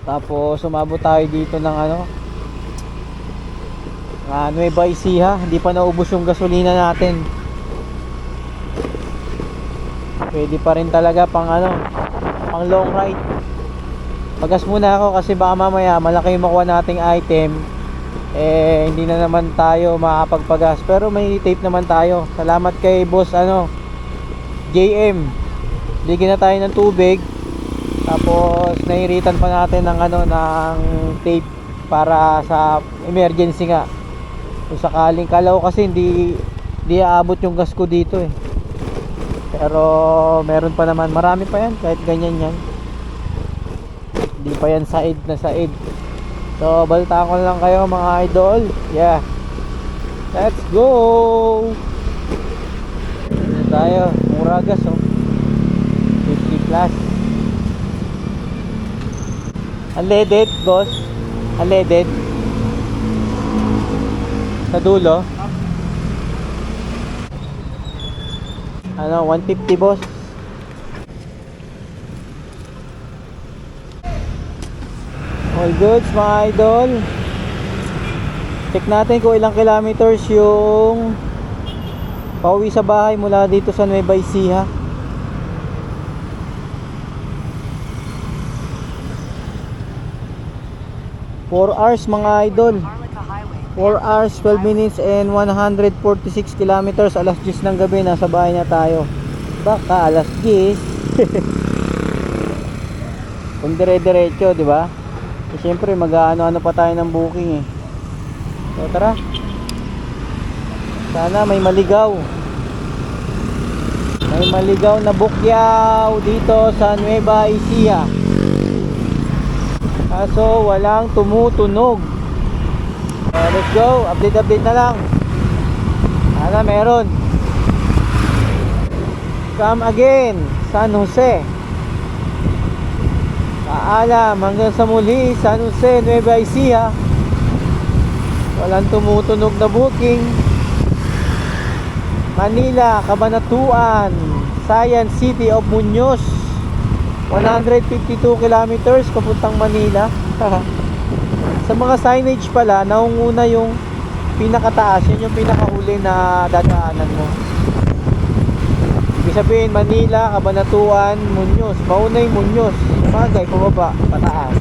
Speaker 1: Tapos sumabot tayo dito ng ano, Nueva Ecija. Hindi pa naubos yung gasolina natin. Pwede pa rin talaga pang ano, pang long ride. Pagas muna ako kasi baka mamaya malaki yung makuha nating item. Eh hindi na naman tayo makapagpagas. Pero may tape naman tayo. Salamat kay boss ano, JM. Bigyan na tayo ng tubig. Tapos nairitan pa natin ng ano ng tape para sa emergency nga. Kung sakaling kalaw kasi hindi aabot yung gas ko dito eh. Pero meron pa naman, marami pa yan kahit ganyan yan. Hindi pa yan said na said. So balitaan ko na lang kayo mga idol. Yeah. Let's go. Dito tayo, mura gas oh. 50 plus. Unleaded, boss. Unleaded. Sa dulo. Ano, 150, boss. All goods, mga idol. Check natin kung ilang kilometers yung pauwi sa bahay mula dito sa Nueva Ecija. 4 hours mga idol. 4 hours, 12 minutes and 146 kilometers. Alas 10 ng gabi, nasa bahay na tayo. Baka alas 10. Kung dire-diretso, di ba? Eh, siyempre mag-ano-ano pa tayo ng booking eh. So tara. Sana may maligaw. May maligaw na bukyaw dito sa Nueva Ecija. Kaso walang tumutunog. Let's go, update na lang. Sana meron. Come again, San Jose. Paalam hanggang sa muli, San Jose, Nueva Ecija. Walang tumutunog na booking. Manila, Cabanatuan, Science City of Muñoz, 152 kilometers papuntang Manila. Sa mga signage pala, naunguna yung pinakataas, yun yung pinakahuli na dadaanan mo. Ibig sabihin, Manila, Cabanatuan, Muñoz. Mauna yung Muñoz. Bagay, pababa, pataas.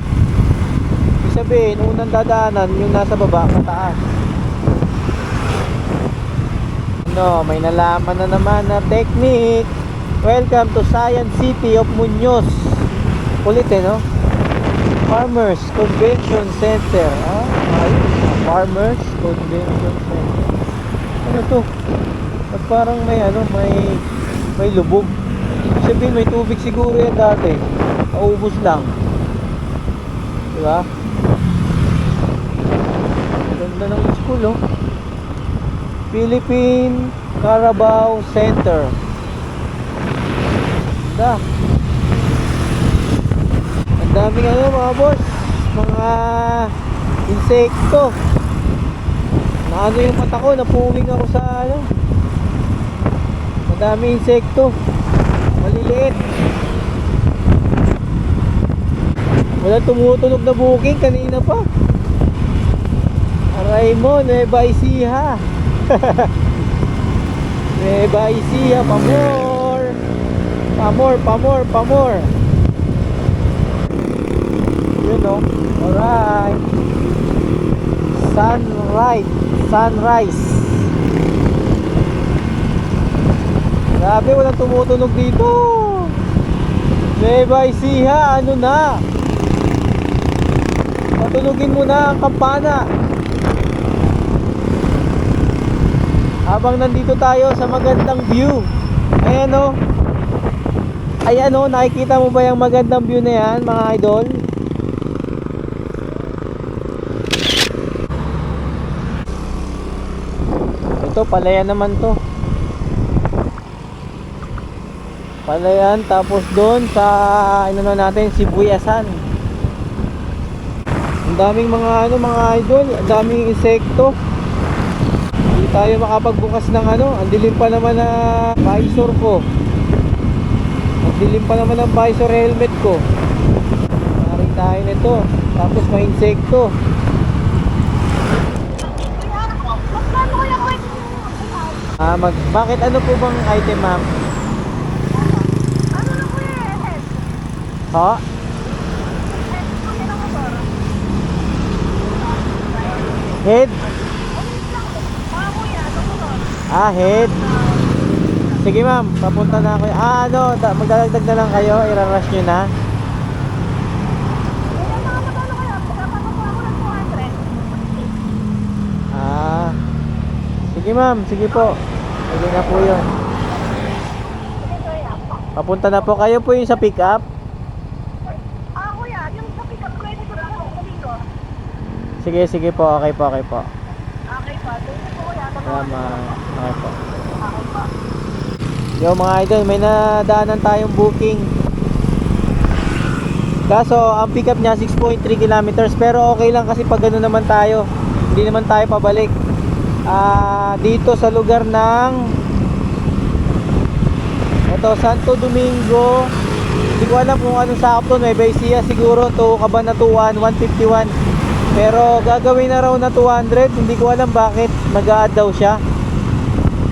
Speaker 1: Ibig sabihin, unang dadaanan, yung nasa baba, pataas. No, may nalaman na naman na technique. Welcome to Science City of Muñoz. Ulit eh, no? Farmers Convention Center. Ayun. Farmers Convention Center. Ano to? At parang may may lubog. Sabihin may tubig siguro yan dati. Naubos lang. Diba? Ganda ng school, oh. Philippine Carabao Center. Ganda. Ang daming mga boss, mga insekto. Naano yung mata ko, napuwing ako sa madami insekto. Maliliit. Wala tumutunog na booking kanina pa. Aray mo, Nueva Ecija. Nueva Ecija, pamor. You know, alright. Sunrise. Grabe, walang tumutunog dito. Nueva Ecija, ano na? Patulugin mo na ang kampana. Habang nandito tayo sa magandang view. Ayan o. Ayan o, nakikita mo ba yung magandang view na yan, mga idol? Ito, palayan naman to. Palayan, tapos doon sa natin, Sibuyasan. Ang daming mga mga idol, ang daming insekto. Hindi tayo makapagbukas ng ang dilim pa naman na visor ko. Ang dilim pa naman ng visor helmet ko. Maring tayo nito. Tapos may insekto. Bakit ano po bang item, ma'am?
Speaker 5: Ano lang po yung head?
Speaker 1: Ha? Head? Head. Sige ma'am, papunta na ako. Magdadagdag na lang kayo, irarush nyo na. ma'am, sige po. Sige na po yun. Papunta na po. Kayo po yung sa pick up?
Speaker 5: Kuya, yung sa pick up ko, ito na ako dito.
Speaker 1: Sige, sige po. Okay po, okay po.
Speaker 5: Okay pa, thank you po kuya.
Speaker 1: Salamat. Okay po. Yo mga idol, may nadaanan tayong booking. Kaso ang pick up niya 6.3 kilometers, pero okay lang kasi pag gano'n naman tayo, hindi naman tayo pabalik. Dito sa lugar ng ito, Santo Domingo. Hindi ko alam kung anong sakop to, Nueva Ecija siguro to Cabanatuan 151. Pero gagawin na raw na 200, hindi ko alam bakit nag-a-add daw siya.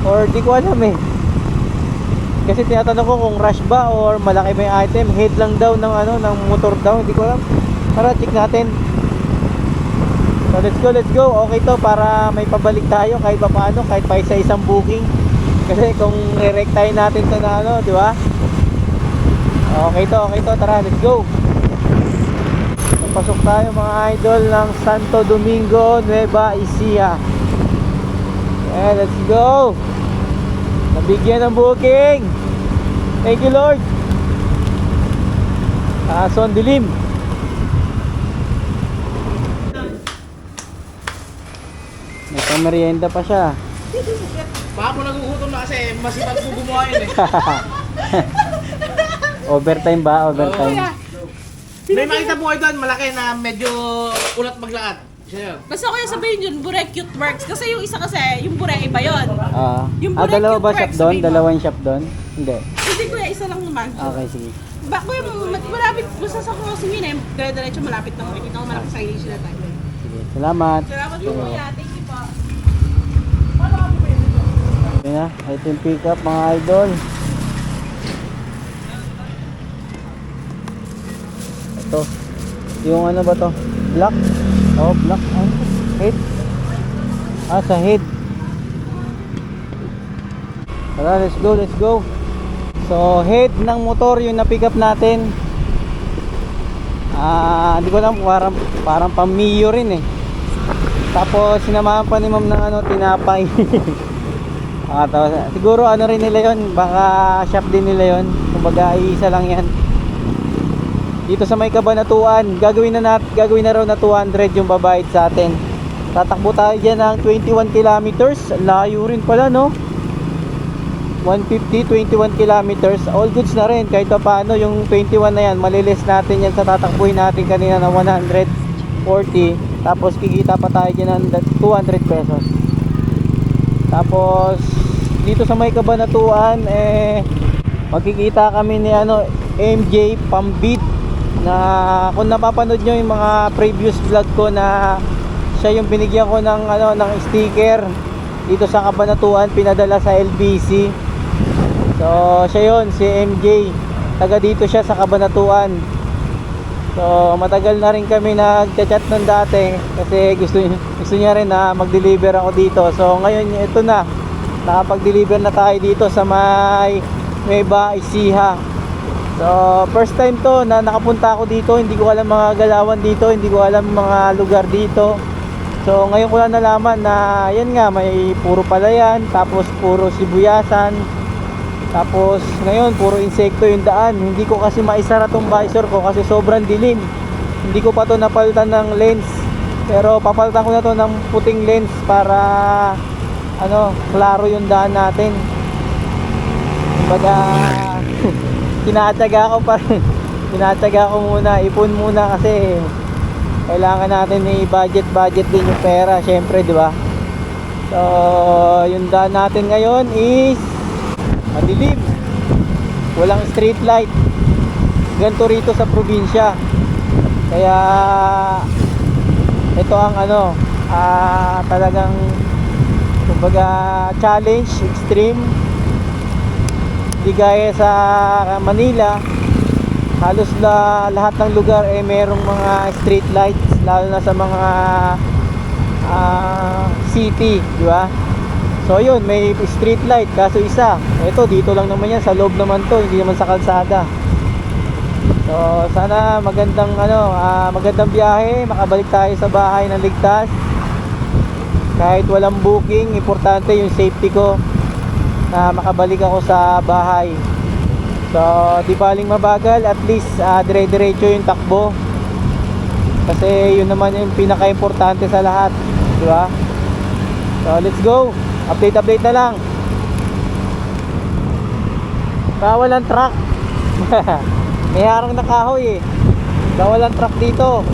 Speaker 1: Or di ko alam eh. Kasi tinatanong ko kung rush ba or malaki ba yung item. Head lang daw ng ano, ng motor daw, hindi ko alam. Tara, check natin. So let's go. Okay to para may pabalik tayo kahit pa paano, kahit pa isa-isang booking. Kasi kung re-rectine natin to na ano, di ba? Okay to. Tara, let's go. Pasok tayo mga idol ng Santo Domingo, Nueva Ecija. Let's go. Nabigyan ng booking. Thank you Lord. Son dilim. May pamerienda pa siya.
Speaker 3: Baka po nagugutom na kasi masipag po gumawa yun eh.
Speaker 1: Overtime ba? Overtime.
Speaker 3: May makita po kayo doon, malaki na medyo ulat maglaad. Siya yun.
Speaker 5: Basta ko yung sabihin yun, Bure Cute Works. Kasi yung isa kasi, yung Bure iba yun. Yung Bure
Speaker 1: Dalawa
Speaker 5: Cute
Speaker 1: ba shop
Speaker 5: Works,
Speaker 1: doon?
Speaker 5: sabihin mo.
Speaker 1: Dalawang shop doon? Hindi.
Speaker 5: Hindi kuya, isa lang naman.
Speaker 1: Okay, sige.
Speaker 5: Kuya, malapit, basta sa kung kasi yun eh, dire-diretso malapit na makikita ko malapit sa signage na tayo.
Speaker 1: Sige. Salamat.
Speaker 5: Salamat po kuya, thank you po.
Speaker 1: Okay na, ito yung pick up mga idol. Ito. Yung ano ba to? Black? Oh, black. Ano? Head? Sa head. Tara, let's go. So, head ng motor yung na-pick up natin. Hindi ko alam, parang pang-Mio rin eh. Tapos, sinamahan pa ni ma'am ng ano, tinapay. Siguro ano rin nila yon, baka shop din nila yon. Kumbaga, isa lang yan. Dito sa may Cabanatuan, gagawin na raw na 200 yung babayad sa atin. Tatakbo tayo dyan ng 21 kilometers. Layo rin pala, no? 150, 21 kilometers. All goods na rin. Kahit pa paano, yung 21 na yan, malilis natin yan sa tatakbuhin natin kanina na 140. Tapos, kikita pa tayo dyan ng 200 pesos. Tapos, dito sa may Cabanatuan, magkikita kami ni MJ Pambit. Na kung napapanood nyo yung mga previous vlog ko na siya yung binigyan ko ng sticker dito sa Cabanatuan, pinadala sa LBC. So siya yun, si MJ, taga dito siya sa Cabanatuan. So matagal na rin kami nagchat nun dati kasi gusto niya rin na mag-deliver ako dito. So ngayon ito na, nakapag-deliver na tayo dito sa may Nueva Ecija. So first time to na nakapunta ako dito, hindi ko alam mga galawan dito, hindi ko alam mga lugar dito. So ngayon ko lang nalaman na yan nga, may puro palayan, tapos puro sibuyasan, tapos ngayon puro insekto yung daan. Hindi ko kasi maisara tong visor ko kasi sobrang dilim. Hindi ko pa to napalitan ng lens, pero papalitan ko na to ng puting lens para klaro yung daan natin. Kumbaga tinatyaga ko muna, ipon muna kasi kailangan natin i-budget din yung pera, syempre, di ba? So, yung daan natin ngayon is madilim. Walang street light. Ganito rito sa probinsya. Kaya ito ang talagang kumbaga challenge, extreme. Di gaya sa Manila, halos lahat ng lugar merong mga street lights, lalo na sa mga city, di ba? So yun, may street light, kaso isa. Ito dito lang naman yan, sa loob naman to, hindi naman sa kalsada. So sana magandang magandang biyahe, makabalik tayo sa bahay ng ligtas. Kahit walang booking, importante yung safety ko na makabalik ako sa bahay. So, di paling mabagal, at least dire-diretso yung takbo. Kasi yun naman yung pinaka-importante sa lahat, di ba? So, let's go. Update na lang. Bawal ang truck. May harang na kahoy eh. Bawal ang truck dito.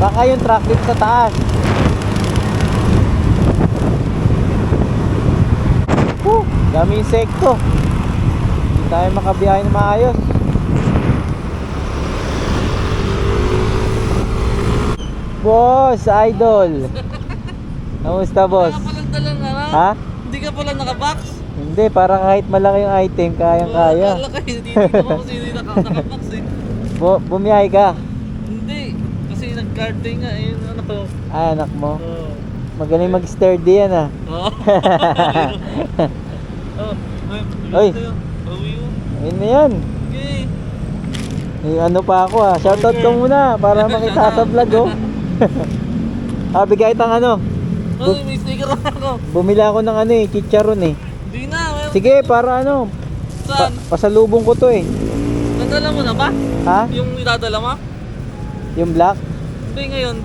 Speaker 1: Baka yung truck dito sa taas. Dami insekto. Hindi tayo makabiyahe na maayos. Boss, idol. Kamusta, boss? Ha?
Speaker 2: Hindi ka pala naka-box?
Speaker 1: Hindi, para kahit malaki yung item, kayang-kaya.
Speaker 2: Wala kayo, dito ko kasi hindi naka-box eh.
Speaker 1: Bumiyahe ka?
Speaker 2: Hindi, kasi nag-carding nga eh, ano ko.
Speaker 1: Ay, anak mo.
Speaker 2: Oo.
Speaker 1: Magaling mag-sturdy yan ah.
Speaker 2: Oo.
Speaker 1: Oy.
Speaker 2: Uwi mo.
Speaker 1: Ayun na yan.
Speaker 2: Okay.
Speaker 1: Eh, ano pa ako ah. Shoutout ka muna para makita sa vlog oh. Bigay tang ano.
Speaker 2: Oh, may sticker ako.
Speaker 1: Bumili ako ng ano eh, chicharon eh.
Speaker 2: Hindi na.
Speaker 1: Sige, para ano.
Speaker 2: Saan?
Speaker 1: Pasalubong ko to eh.
Speaker 2: Nadala mo na ba?
Speaker 1: Ha?
Speaker 2: Yung idadala mo?
Speaker 1: Yung black?
Speaker 2: Hindi ngayon.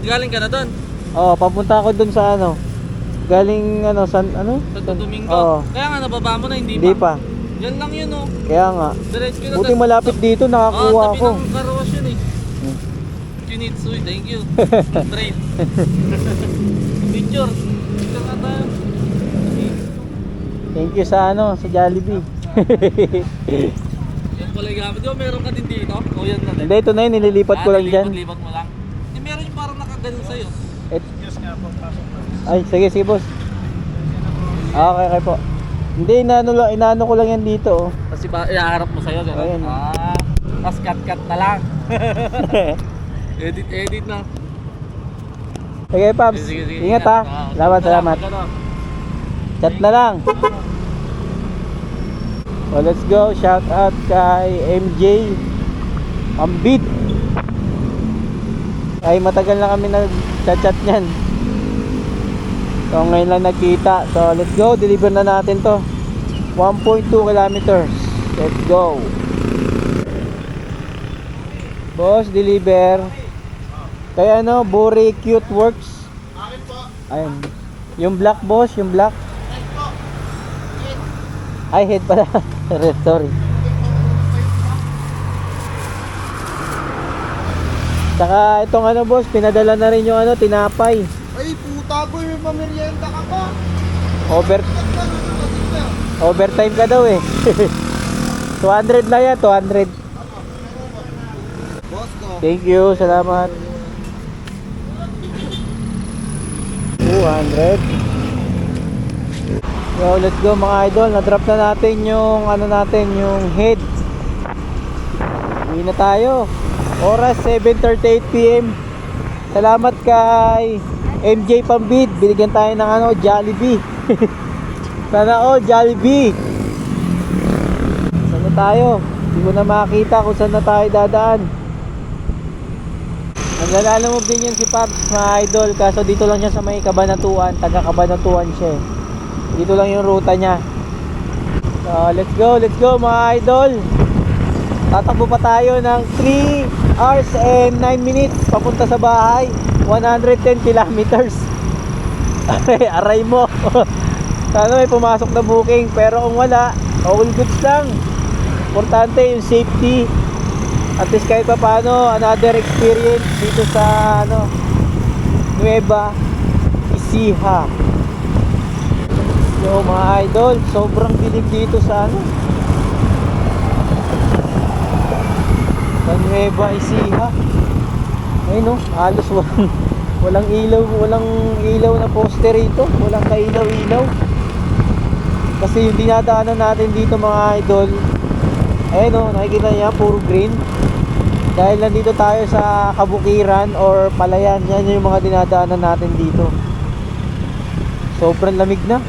Speaker 2: Galing ka na doon.
Speaker 1: Oh, papunta ako dun sa ano. Galing ano, ano?
Speaker 2: Sa Domingo.
Speaker 1: Oo.
Speaker 2: Kaya nga nababa mo na, hindi
Speaker 1: Hindi
Speaker 2: pa.
Speaker 1: pa.
Speaker 2: Yan lang yun oh.
Speaker 1: Kaya nga.
Speaker 2: Diretso na.
Speaker 1: Buti malapit dito, nakakuha
Speaker 2: tabi
Speaker 1: ako.
Speaker 2: ng karawas yun eh.
Speaker 1: Hmm.
Speaker 2: Kinitsui, thank you. Trade. Picture. Picture na tayo.
Speaker 1: Thank you sa ano, sa Jollibee.
Speaker 2: Yan pala yung gamit. Di ba meron ka din dito? O yan na din.
Speaker 1: Hindi, ito na yun, nililipat ko lang dyan.
Speaker 2: Lipat mo lang. Eh, meron yung parang nakaganon sa'yo.
Speaker 1: Ay, sige boss. Okay po. Hindi, inaano ko lang yan dito oh.
Speaker 2: Kasi ba, iaharap mo sa'yo, gano'n?
Speaker 1: Ayan.
Speaker 2: Tapos cut na lang. Edit na.
Speaker 1: Sige, Paps.
Speaker 2: Sige.
Speaker 1: Ingat ha. Salamat. Chat na lang. So, let's go. Shout out kay MJ Ambit. Ay, matagal na kami nag-chat niyan. So, ngayon lang nagkita. So, let's go. Deliver na natin to. 1.2 kilometers. Let's go. Boss, deliver. Kaya ano, Buri Cute Works. Ayun. Yung black, boss, yung black. Ay, head pala. Sorry. Saka itong ano, boss, pinadala na rin yung ano, tinapay.
Speaker 3: Ay, puta boy, may pamerienda ka pa.
Speaker 1: Overtime ka daw eh. 200 na yan, 200.
Speaker 3: Boss ko.
Speaker 1: Thank you, salamat. 200. So, let's go mga idol. Na-drop na natin yung ano natin, yung head. Uwi na tayo. Oras 7:38 PM. Salamat kay MJ Pambid. Binigyan tayo ng ano, Jollibee. Sana all Jollibee. Saan na tayo? Hindi ko na makita kung saan na tayo dadaan. Naglalamog din yan si Pops, mga idol. Kaso dito lang siya sa may Cabanatuan. Taga Cabanatuan siya eh. Dito lang yung ruta niya. So let's go mga idol. Tatakbo pa tayo ng 3 hours and 9 minutes papunta sa bahay. 110 kilometers. Aray mo. Sana may pumasok na booking, pero kung wala, all goods lang. Importante yung safety. At least kahit pa paano, another experience dito sa ano, Nueva Ecija. So mga idol, sobrang dilim dito sa ano, sa Nueva Ecija. Ayun no, halos walang ilaw na poster rito. Walang kailaw-ilaw. Kasi yung dinadaanan natin dito mga idol, ayun no, nakikita niya, puro green. Dahil nandito tayo sa kabukiran or palayan, yan yung mga dinadaanan natin dito. Sobrang lamig na.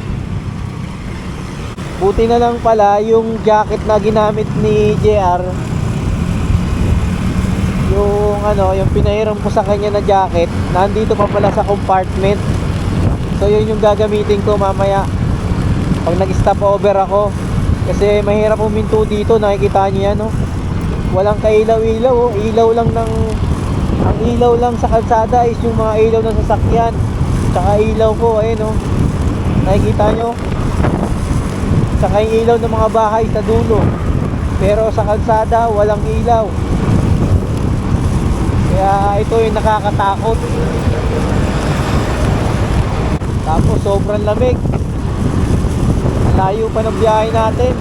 Speaker 1: Buti na lang pala yung jacket na ginamit ni JR, yung yung ano, yung pinahiram ko sa kanya na jacket, nandito pa pala sa compartment. So yun yung gagamitin ko mamaya pag nag-stop over ako. Kasi mahirap huminto dito, nakikita niyo yan, oh. Walang kailaw-ilaw, oh. Ang ilaw lang sa kalsada is yung mga ilaw ng sasakyan. Tsaka ilaw ko, ayun, oh. Nakikita nyo? Tsaka yung ilaw ng mga bahay sa dulo. Pero sa kalsada, walang ilaw. Kaya ito yung nakakatakot. Tapos sobrang lamig. Layo pa ng biyahe natin.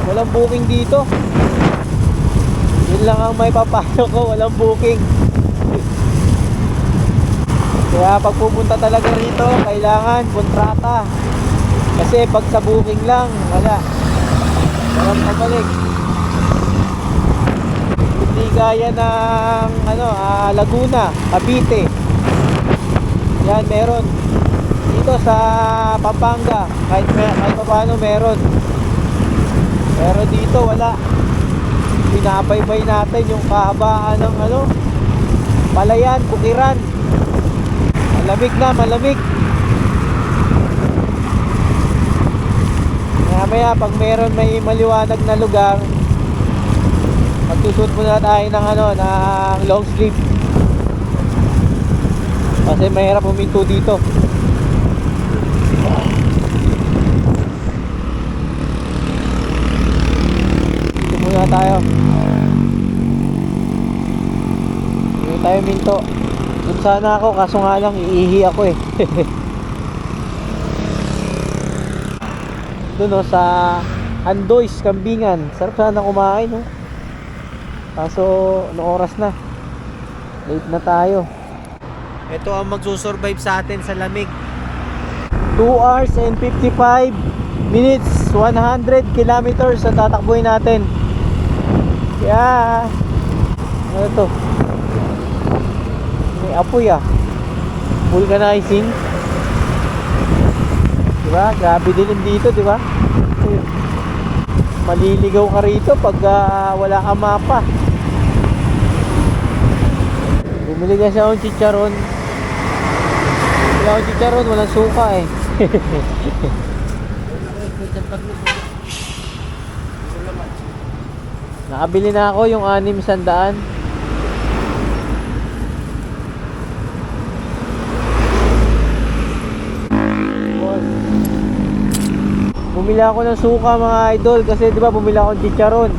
Speaker 1: Walang booking dito. Yun lang ang may papayo ko, walang booking. Kaya pag pupunta talaga rito, kailangan kontrata. Kasi pag sa booking lang, wala. Walang pabalik. Hindi gaya ng Laguna, Cavite. Yan, meron. Dito sa Pampanga, kahit paano meron. Pero dito wala. Pinabaybay natin yung kahabaan ng Palayan, Kukiran. Malamig na, malamig. Mamaya pag meron may maliwanag na lugar, magsushoot muna tayo ng ng long sleeve. Kasi mahirap huminto dito. Dito muna tayo. Dito tayo minto. Doon sana ako, kaso nga lang iihi ako eh. Doon sa Andoys, Kambingan. Sarap sana kumain, no? Kaso anong oras na? Late na tayo. Ito ang magsusurvive sa atin sa lamig. 2 hours and 55 minutes, 100 kilometers ang tatakbuhin natin. Kaya ano to? May apoy vulcanizing. Diba? Grabe din dito, diba? Maliligaw ka rito pag wala kang mapa. Bumili kasi akong chicharon. Bumili akong chicharon, walang suka eh. Nakabili na ako yung 600. Bumili ako ng suka mga idol kasi di ba bumili ako ng chicharon.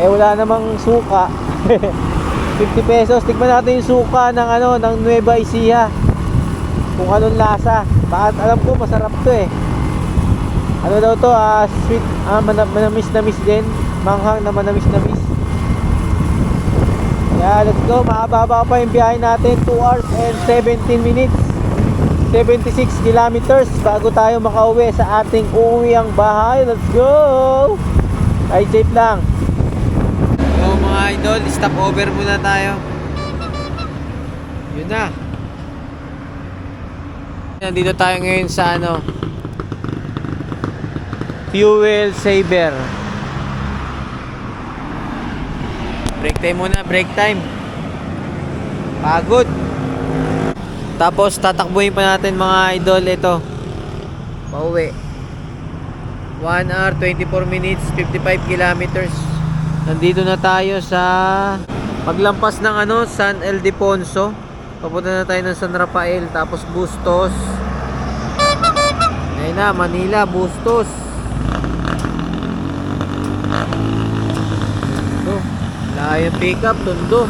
Speaker 1: Eh wala namang suka. 50 pesos. Tignan natin yung suka ng ng Nueva Ecija. Kung anong lasa. Bakit alam ko masarap to eh. Ano daw to? Sweet, manamis-namis din. Manghang na manamis-namis. Kaya let's go. Makababa pa yung biyahe natin. 2 hours and 17 minutes. 76 kilometers bago tayo makauwi sa ating uuwiang bahay. Let's go! Ride safe lang. So mga idol, stop over muna tayo. Yun na. Nandito tayo ngayon sa Fuel Saver. Break time muna, break time. Pagod. Tapos tatakbuhin pa natin mga idol ito. Pauwi. 1 hour 24 minutes 55 kilometers. Nandito na tayo sa paglampas ng San Ildefonso. Papunta na tayo ng San Rafael. Tapos Bustos. Ayun na, Manila, Bustos. Ito, layo yung pick up, Tondo.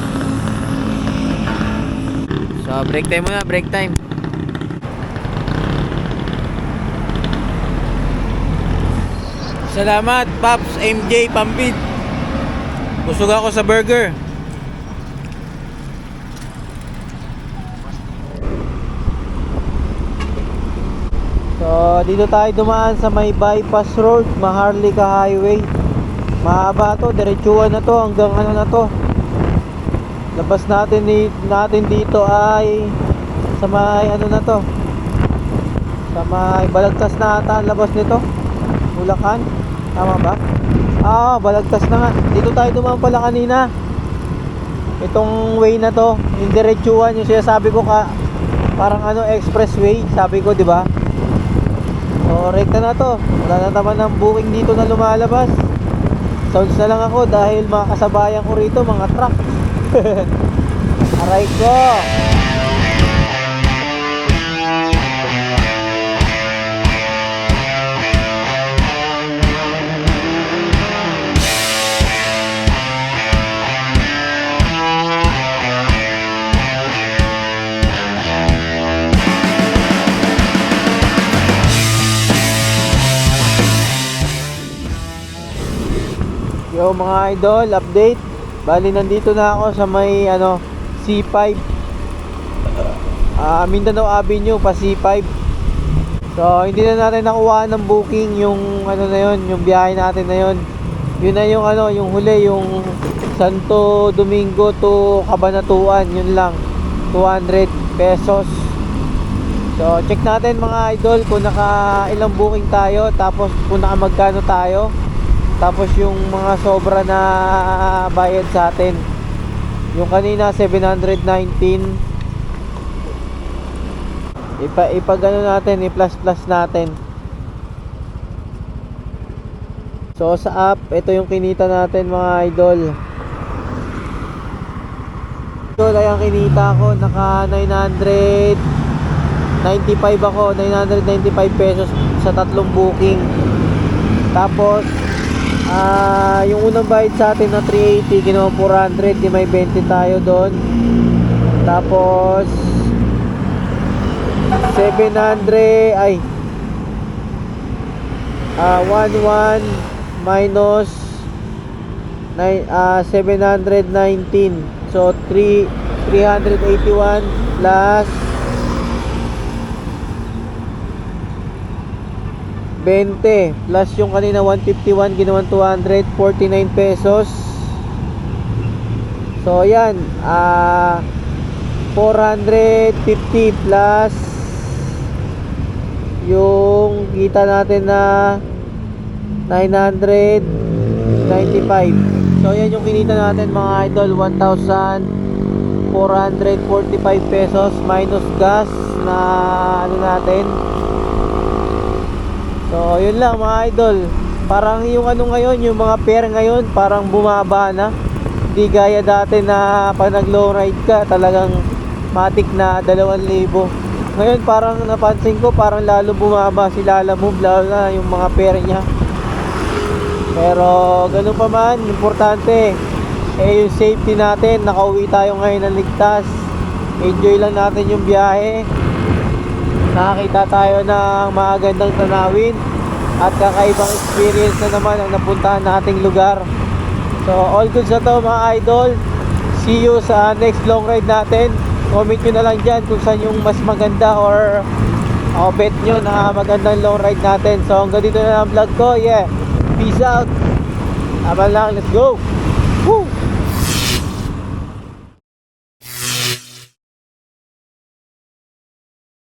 Speaker 1: So, break time muna, break time. Salamat, Pops MJ Pampid. Busog ako sa burger. So, dito tayo dumaan sa may bypass road, Maharlika Highway. Mahaba to, diretsuhan na to hanggang na to. Labas natin dito ay sa may na to. Sa may Balagtas na ata ang labas nito. Bulacan, tama ba? Balagtas na nga. Dito tayo dumaan pala kanina. Itong way na to, yung diretsuhan, yung sinasabi ko parang expressway, sabi ko, di ba? So, rekta na to. Wala na naman ng booking dito na lumalabas. Sounds na lang ako dahil mga kasabayan ko rito, mga truck. Aray ko! Yo mga idol, update. Bali nandito na ako sa may C5. Mindanao Avenue pa C5. So hindi na natin nakuha ng booking yung na yon, yung biyahe natin na yon. Yun na yung yung huli, yung Santo Domingo to Cabanatuan, yun lang. 200 pesos. So check natin mga idol kung naka ilang booking tayo, tapos kung naka magkano tayo. Tapos yung mga sobra na bayad sa atin. Yung kanina 719. Ipagano natin, i-plus natin. So sa app, ito yung kinita natin mga idol. Ito lang yung kinita ko, naka 995 ako, 995 pesos sa tatlong booking. Tapos yung unang bayad sa atin na 380, ginawa 400, di may 20 tayo doon. Tapos 700 ay 11 minus 719. So 381 plus 20 plus yung kanina 151, ginawan 249 pesos. So yan, 450 plus yung kita natin na 995. So yan yung kinita natin mga idol, 1,445 pesos minus gas na natin. So, yun lang mga idol. Parang yung ngayon, yung mga pair ngayon, parang bumaba na. Hindi gaya dati na pag nag-low ride ka, talagang matik na 2,000. Ngayon, parang napansin ko, parang lalo bumaba si Lalamove, lalo na yung mga pair niya. Pero, ganun pa man, importante. Yung safety natin, nakauwi tayo ngayon ng ligtas. Enjoy lang natin yung biyahe. Nakakita tayo ng magandang tanawin at kakaibang experience na naman ang napuntahan nating lugar. So all good sa to mga idol. See you sa next long ride natin. Comment nyo na lang dyan kung saan yung mas maganda or bet nyo na magandang long ride natin. So hanggang dito na ang vlog ko. Yeah, peace out. Abang lang, let's go. Woo!